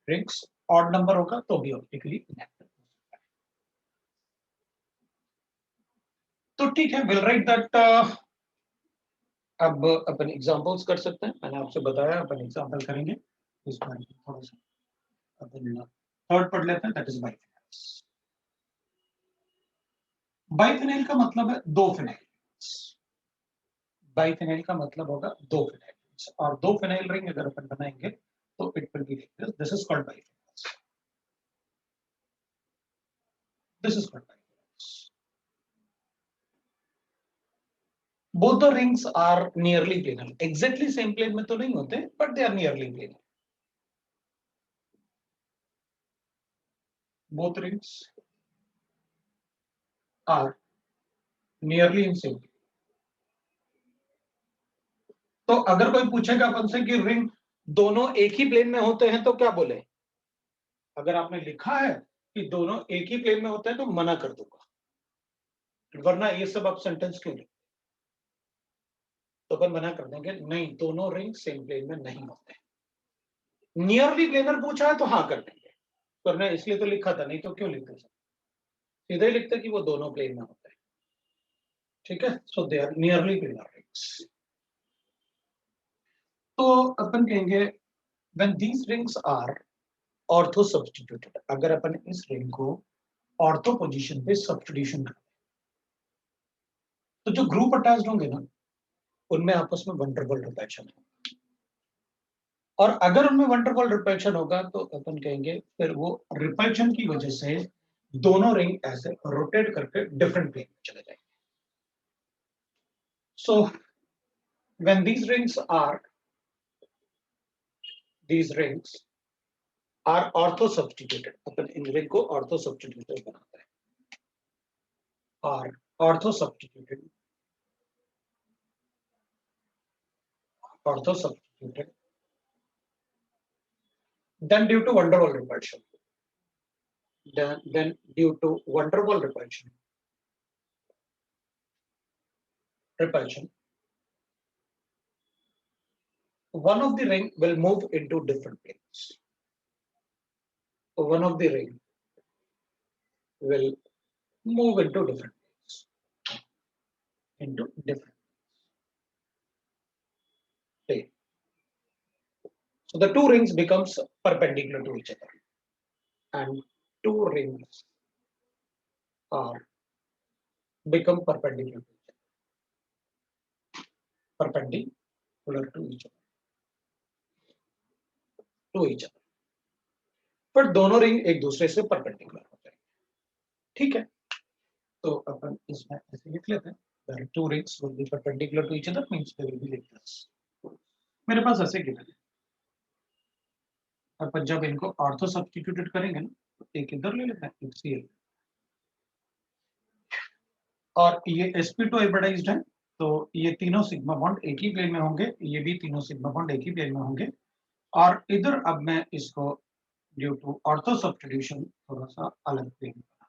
रिंग्स ऑड नंबर होगा तो भी ऑप्टिकली इनएक्टिव। तो ठीक है, विल राइट दैट। अब अपन एग्जांपल्स कर सकते हैं, मैंने आपसे बताया अपन एग्जांपल करेंगे। इस बार थोड़ा सा अपन थर्ड पढ़ लेते हैं, दैट इज बाइफिनाइल। बाइफिनाइल का मतलब है दो फिनाइल। बाइफिनाइल का मतलब होगा दो फिनाइल, और दो फिनाइल रिंग अगर अपन बनाएंगे तो it will be like this is called biphenyl, this is called biphenyl. both the rings are nearly planar, exactly same plane में तो नहीं होते, but they are nearly planar. Both rings are nearly in same. तो अगर कोई पूछेगा अपन से कि रिंग दोनों एक ही प्लेन में होते हैं तो क्या बोले, अगर आपने लिखा है कि दोनों एक ही प्लेन में होते हैं तो मना कर दूंगा, वरना ये सब आप सेंटेंस क्यों लिखते, तो अपन मना कर देंगे नहीं, दोनों रिंग सेम प्लेन में नहीं होते। नियरली प्लेनर पूछा है तो हाँ कर देंगे, वरना इसलिए तो लिखा था, नहीं तो क्यों लिखते, सीधे ही लिखते कि वो दोनों प्लेन में होते हैं। ठीक है, so they are nearly planar rings. तो अपन कहेंगे when these rings are ortho substituted, अगर अपन इस रिंग को ऑर्थो पोजीशन पे सब्स्टिट्यूशन करें तो जो ग्रुप अटैच्ड होंगे ना उनमें आपस में वन डबल रिपल्शन है, और अगर उनमें वन डबल रिपल्शन होगा तो अपन कहेंगे फिर वो रिपल्शन की वजह से दोनों रिंग ऐसे रोटेट करके डिफरेंट प्लेन में चले जाएंगे। So when these rings are ortho substituted, upon in ring को ऑर्थो सब्स्टिट्यूटेड बनाते हैं, और ortho substituted then due to van der Waals repulsion, then due to van der Waals repulsion, one of the ring will move into different planes. So one of the ring will move into different plane. So the two rings becomes perpendicular to each other. and two rings are become perpendicular to each other, पर दोनों ring एक दूसरे से perpendicular हो जाएंगे। ठीक है, तो अपन इसमें ऐसे लिख लेते हैं, the two rings will be perpendicular to each other means they will be like this। मेरे पास ऐसे गिवन है, अपन जब इनको ऑर्थो सब्स्टिट्यूटेड करेंगे ना, तो एक इधर ले लेते हैं, एक Cl, और ये sp2 हाइब्रिडाइज्ड है, तो ये तीनों सिग्मा बॉन्ड एक ही प्लेन में होंगे, ये भी तीनों सिग्मा बॉन्ड एक ही प्लेन में होंगे, और इधर अब मैं इसको ड्यू टू ऑर्थो सब्स्टिट्यूशन थोड़ा सा अलग प्लेन बना,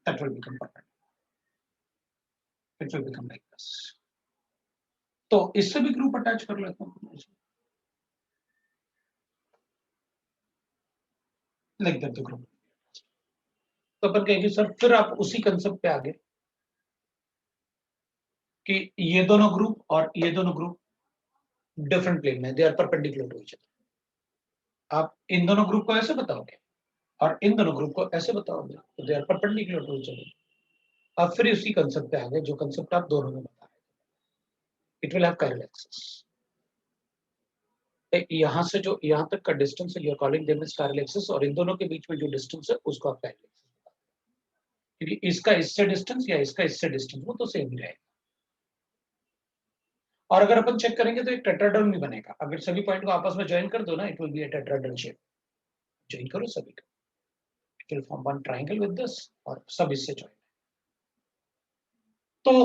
that will become perpendicular, it will become like this। तो इससे भी ग्रुप अटैच कर लेते हैं, लाइक दैट द ग्रुप। तो अपन कहेंगे सर फिर आप उसी कंसेप्ट पे आ गए कि ये दोनों ग्रुप और ये दोनों ग्रुप डिफरेंट प्लेन में, they are perpendicular to each other. आप इन दोनों ग्रुप को ऐसे बताओगे और इन दोनों ग्रुप को ऐसे बताओगे, तो they are perpendicular to each other. अब फिर उसी कंसेप्ट पे आ गए जो कंसेप्ट आप दोनों में बता रहे थे, it will have chiral axis. यहां से जो यहां तक का डिस्टेंस है, you are calling them as chiral axis, और इन दोनों के बीच में जो डिस्टेंस है उसको आप कायरल एक्सिस, क्योंकि इसका इससे डिस्टेंस या इसका इससे डिस्टेंस वो तो सेम ही रहेगा। और अगर अपन चेक करेंगे तो एक टेट्राहेड्रॉन भी बनेगा, अगर सभी पॉइंट को आपस में ज्वाइन कर दो ना, it will be a tetrahedral shape. Join करो सभी को, it will form one triangle with this, और सब इससे ज्वाइन। तो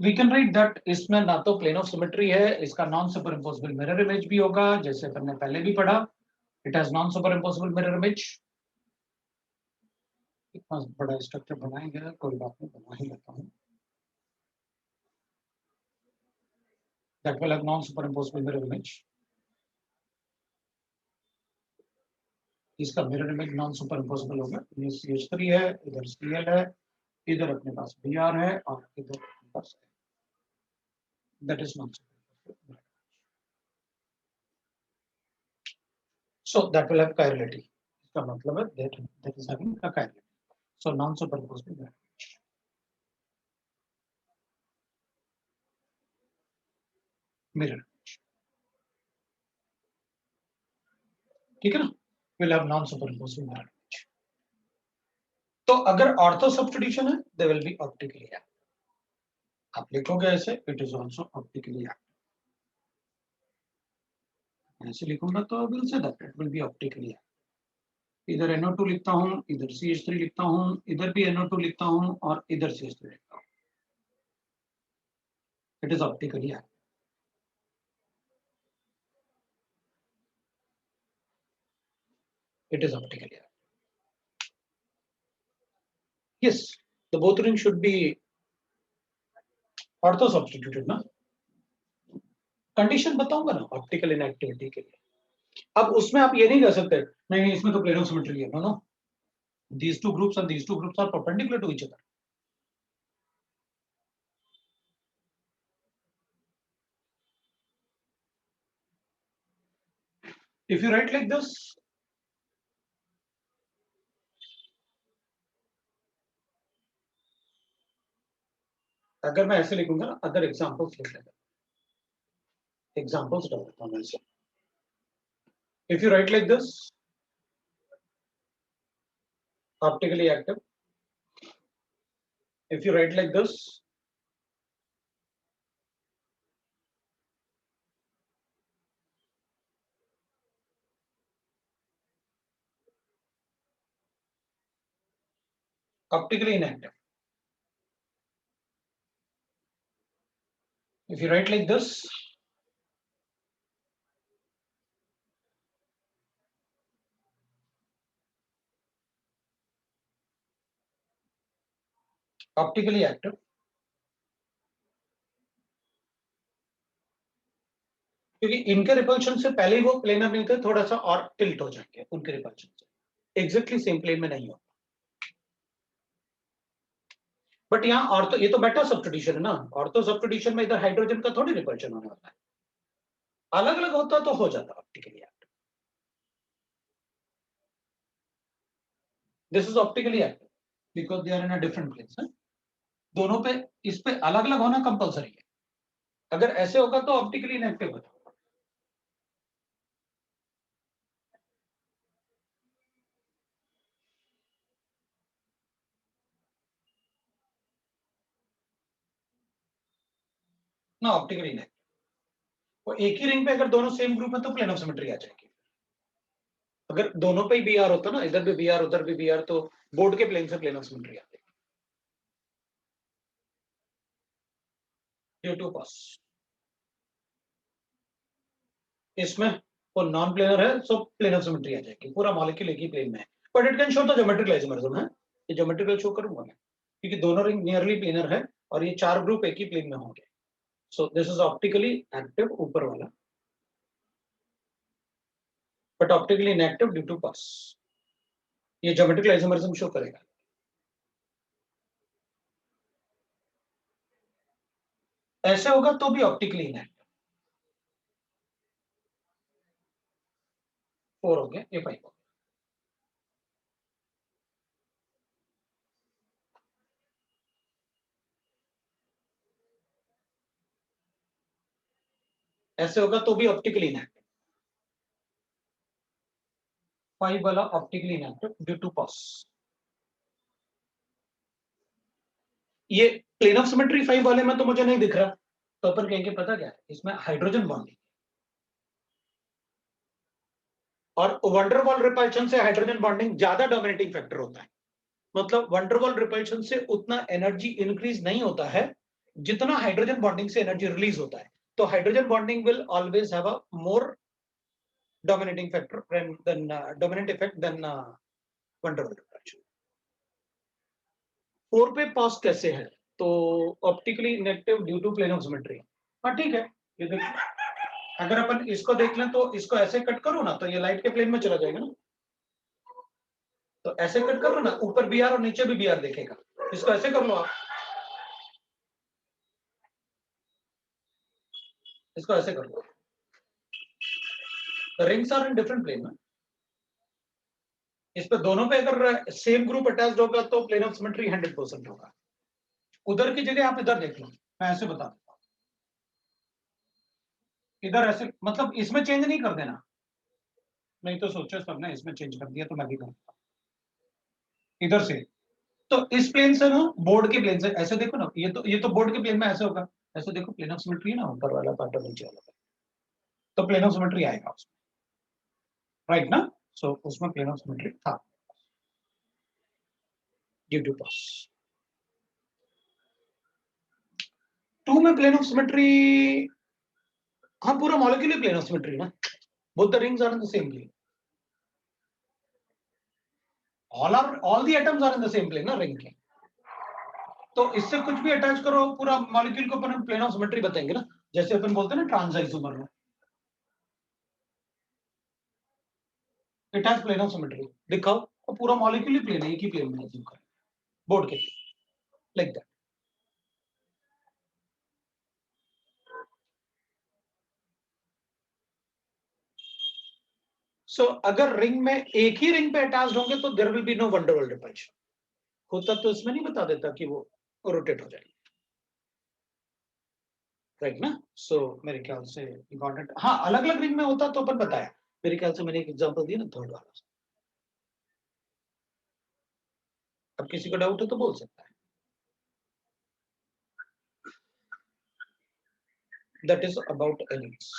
वी कैन राइट दैट इसमें ना तो प्लेन ऑफ सिमेट्री है, इसका नॉन सुपरइम्पोजेबल मिरर इमेज भी होगा, जैसे अपन ने पहले भी पढ़ा, it has non superimposable mirror image. इतना बड़ा स्ट्रक्चर बनाएंगे, कोई बात नहीं, बना ही लेता हूँ। That will have non-superimposable mirror image। इसका मिरर इमेज नॉन सुपरइम्पोजेबल होगा, ये CH3 है, इधर Cl है, इधर अपने पास Br है, और इधर अपने पास that is non superimposable. So that will have chirality, इसका मतलब है that is having a chirality, so non superimposable mirror image। Mirror, ठीक है ना, will have non superimposable mirror image। तो अगर ऑर्थो सब्स्टिट्यूशन है, दे विल बी ऑप्टिकली एक्टिव। आप लिखोगे ऐसे, it is also optically active. ऐसे लिखूंगा तो will say that it will be optically active. इधर NO2 लिखता हूं, इधर CH3 लिखता हूं, इधर भी NO2 लिखता हूं, और इधर CH3 लिखता हूं, it is optically active. It is optically active। Yes, the both rings should be ortho substituted ना। कंडीशन बताऊंगा ना ऑप्टिकल इनएक्टिविटी के लिए। अब उसमें आप ये नहीं कह सकते नहीं इसमें तो प्लेन ऑफ सिमेट्री है, no no, these two groups and these two groups are perpendicular to each other। If you write like this, अगर मैं ऐसे लिखूंगा ना, अदर एग्जांपल्स लिख लेता, एग्जांपल्स डाल देता हूं ऐसे। If you write like this, optically active। If you write like this, optically inactive। If you write like this, optically active। क्योंकि इनके रिपल्शन से पहले ही वो प्लेनर नहीं थे, थोड़ा सा और टिल्ट हो जाएंगे उनके रिपल्शन से, एग्जैक्टली सेम प्लेन में नहीं होगा। बट यहाँ ऑर्थो, ये तो बेटा सब्स्टिट्यूशन है ना, ऑर्थो सब्स्टिट्यूशन में इधर हाइड्रोजन का थोड़ी रिपल्शन होने वाला है, अलग अलग होता तो हो जाता optically active. This is optically active because they are in a different place. दोनों पे, इस पे अलग अलग होना कंपलसरी है, अगर ऐसे होगा तो ऑप्टिकली इनएक्टिव होगा। ना ऑप्टिकली इनएक्टिव, वो एक ही रिंग पे अगर दोनों सेम ग्रुप है तो प्लेन ऑफ सिमेट्री आ जाएगी। अगर दोनों पे ही बी आर होता ना, इधर भी बी आर उधर भी बी आर, तो बोर्ड के प्लेन से प्लेन ऑफ सिमेट्री आती है। ड्यू टू कॉस, इसमें वो नॉन प्लेनर है, सो प्लेन ऑफ सिमेट्री आ जाएगी, पूरा मॉलिक्यूल एक ही प्लेन में है। But it can show the geometrical isomerism है, ये ज्योमेट्रिकल शो करूंगा मैं, क्योंकि दोनों रिंग नियरली प्लेनर है और ये चार ग्रुप एक ही प्लेन में होंगे। So this is optically active ऊपर वाला, but optically inactive due to COS, ये ज्योमेट्रिकल आइसोमरिज्म शो करेगा। ऐसे होगा तो भी ऑप्टिकली इनएक्टिव। 4 हो गया, ये 5 हो गया। ऐसे होगा तो भी ऑप्टिकली इनएक्टिव। 5 वाला optically inactive due to COS. ये प्लेन ऑफ सिमेट्री 5 वाले में तो मुझे नहीं दिख रहा, तो अपन कहेंगे पता क्या है, इसमें हाइड्रोजन बॉन्डिंग और वंडरवॉल रिपल्शन से हाइड्रोजन बॉन्डिंग ज्यादा डोमिनेटिंग फैक्टर होता है। मतलब वंडरवॉल रिपल्शन से उतना एनर्जी इंक्रीज नहीं होता है जितना हाइड्रोजन बॉन्डिंग से एनर्जी रिलीज होता है। तो hydrogen bonding will always have a more dominating factor than dominant effect than van der Waals repulsion। 4 पे पास कैसे है, तो optically inactive due to plane of symmetry. हाँ ठीक है, ये देखिए, अगर अपन इसको देख लें तो इसको ऐसे कट करो ना तो ये लाइट के प्लेन में चला जाएगा ना, तो ऐसे कट करो ना, ऊपर बी आर और नीचे भी बी आर देखेगा, इसको ऐसे कर लो आप, इसको ऐसे कर लो, rings are in different plane में, इस पे दोनों पे अगर सेम ग्रुप अटैच्ड होगा तो प्लेन ऑफ सिमेट्री 100% होगा। उधर की जगह आप इधर देख लो, मैं ऐसे बता देता हूँ, इधर ऐसे, मतलब इसमें चेंज नहीं कर देना, नहीं तो सोचो सबने इसमें चेंज कर दिया तो मैं भी करता हूँ इधर से। तो इस प्लेन से ना, बोर्ड के प्लेन से ऐसे देखो ना, ये तो बोर्ड के प्लेन में ऐसे होगा, ऐसे देखो प्लेन ऑफ सिमेट्री है ना, ऊपर वाला पार्ट और नीचे वाला पार्ट, तो प्लेन ऑफ सिमेट्री आएगा उसमें, राइट ना। सो उसमें प्लेन ऑफ सिमेट्री था ड्यू टू पास। 2 में प्लेन ऑफ सिमेट्री, हाँ पूरा मॉलिक्यूल प्लेन ऑफ सिमेट्री ना, both the rings are in the same plane, all the atoms are in the same plane ना ring के, तो इससे कुछ भी अटैच करो पूरा मॉलिक्यूल को अपन प्लेन ऑफ सिमेट्री बताएंगे ना, जैसे अपन बोलते हैं ना ट्रांस आइसोमर में, it has plane of symmetry, दिखाओ तो पूरा मॉलिक्यूल ही प्लेन है, एक ही प्लेन में है बोर्ड के, लाइक दैट। सो अगर रिंग में एक ही रिंग पे अटैच्ड होंगे तो there will be no van der Waals repulsion, होता तो इसमें नहीं बता देता कि वो रोटेट हो जाएगी, राइट ना। सो मेरे ख्याल से इम्पोर्टेंट, हाँ अलग अलग रिंग में होता तो अपन बताया, मेरे ख्याल से मैंने एक एग्जांपल दिया ना थर्ड वाला। अब किसी को डाउट है तो बोल सकता है। दैट इज अबाउट एलिमेंट्स,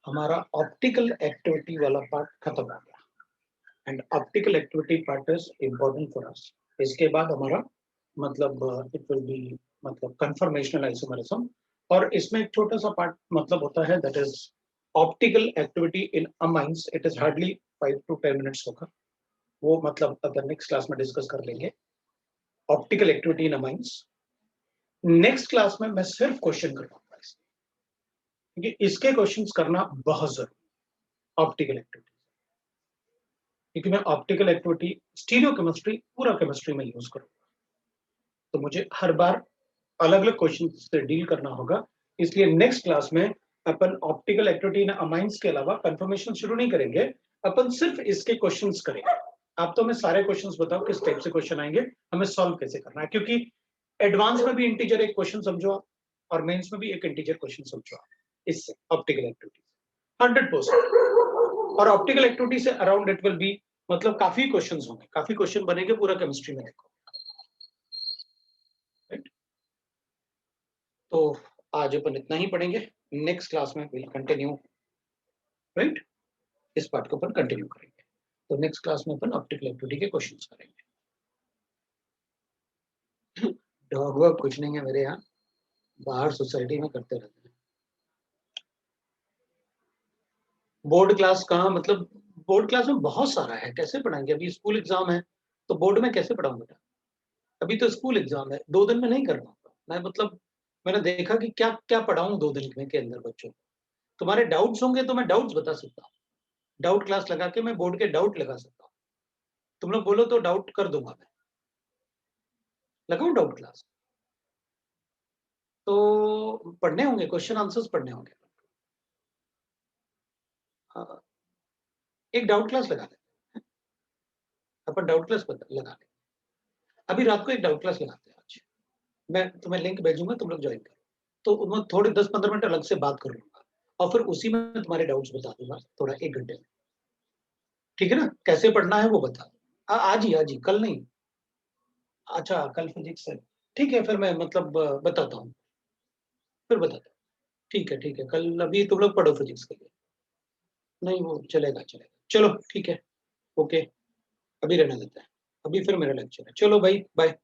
हमारा ऑप्टिकल एक्टिविटी वाला पार्ट खत्म हो गया, and optical activity part is important for us. इसके बाद हमारा मतलब इट विल बी मतलब कंफर्मेशनल आइसोमरिज्म, और इसमें एक छोटा सा पार्ट मतलब होता है that is optical activity in amines, it is hardly 5 to 10 minutes होगा, वो मतलब अगर नेक्स्ट क्लास में डिस्कस कर लेंगे ऑप्टिकल एक्टिविटी इन अमाइंस। नेक्स्ट क्लास में मैं सिर्फ क्वेश्चन करवाऊंगा क्योंकि इसके क्वेश्चंस करना बहुत जरूरी ऑप्टिकल एक्टिविटी, क्योंकि मैं ऑप्टिकल एक्टिविटी स्टीरियो केमिस्ट्री पूरा केमिस्ट्री में यूज करूंगा। तो मुझे हर बार अलग-अलग क्वेश्चन से डील करना होगा। इसलिए नेक्स्ट क्लास में अपन ऑप्टिकल एक्टिविटी इन अमाइंस के अलावा कंफर्मेशन शुरू नहीं करेंगे, अपन सिर्फ इसके क्वेश्चंस करेंगे। आप तो हमें सारे क्वेश्चंस बताओ किस टाइप से क्वेश्चन आएंगे, हमें सॉल्व कैसे करना है, क्योंकि एडवांस में भी इंटीजर एक क्वेश्चन समझो आप, और मेंस में भी एक इंटीजर क्वेश्चन समझो आप, इससे ऑप्टिकल एक्टिविटी 100%। और ऑप्टिकल एक्टिविटी से अराउंड इट विल बी, मतलब काफी क्वेश्चंस होंगे, काफी क्वेश्चन बनेंगे पूरा केमिस्ट्री में, देखो राइट। तो आज अपन इतना ही पढ़ेंगे, नेक्स्ट क्लास में विल कंटिन्यू, राइट, इस पार्ट को अपन कंटिन्यू करेंगे। तो नेक्स्ट क्लास में अपन ऑप्टिकल एक्टिविटी के क्वेश्चंस करेंगे। डॉग वर्क कुछ नहीं है मेरे यहाँ, बाहर सोसाइटी में करते रहते हैं। बोर्ड क्लास कहाँ, मतलब बोर्ड क्लास में बहुत सारा है, कैसे पढ़ाएंगे, अभी स्कूल एग्जाम है तो बोर्ड में कैसे पढ़ाऊं बेटा, अभी तो स्कूल एग्जाम है, 2 दिन में नहीं कर पाऊंगा मैं, मतलब मैंने देखा कि क्या क्या पढ़ाऊं 2 दिन में के अंदर बच्चों को। तुम्हारे डाउट्स होंगे तो मैं डाउट्स बता सकता हूँ, डाउट क्लास लगा के मैं बोर्ड के डाउट लगा सकता हूँ, तुम लोग बोलो तो डाउट कर दूंगा मैं, लगाऊं डाउट क्लास, तो पढ़ने होंगे, क्वेश्चन आंसर्स पढ़ने होंगे। हाँ, एक डाउट क्लास लगा लेते हैं, अपन डाउट क्लास लगा लेते, अभी रात को एक डाउट क्लास लगाते हैं आज, मैं तुम्हें लिंक भेजूंगा, तुम लोग ज्वाइन करो, तो उनमें थोड़े 10-15 मिनट अलग से बात कर लूंगा, और फिर उसी में तुम्हारे डाउट्स बता दूंगा थोड़ा 1 घंटे में, ठीक है ना, कैसे पढ़ना है वो बता दो, आज ही कल नहीं। अच्छा कल फिजिक्स है, ठीक है, फिर मैं मतलब बताता हूँ, फिर बताता हूँ, ठीक है, कल अभी तुम लोग पढ़ो फिजिक्स के लिए, नहीं वो चलेगा चलेगा, चलो ठीक है, ओके, अभी रहने देते हैं, अभी फिर मेरा लेक्चर है, चलो भाई बाय।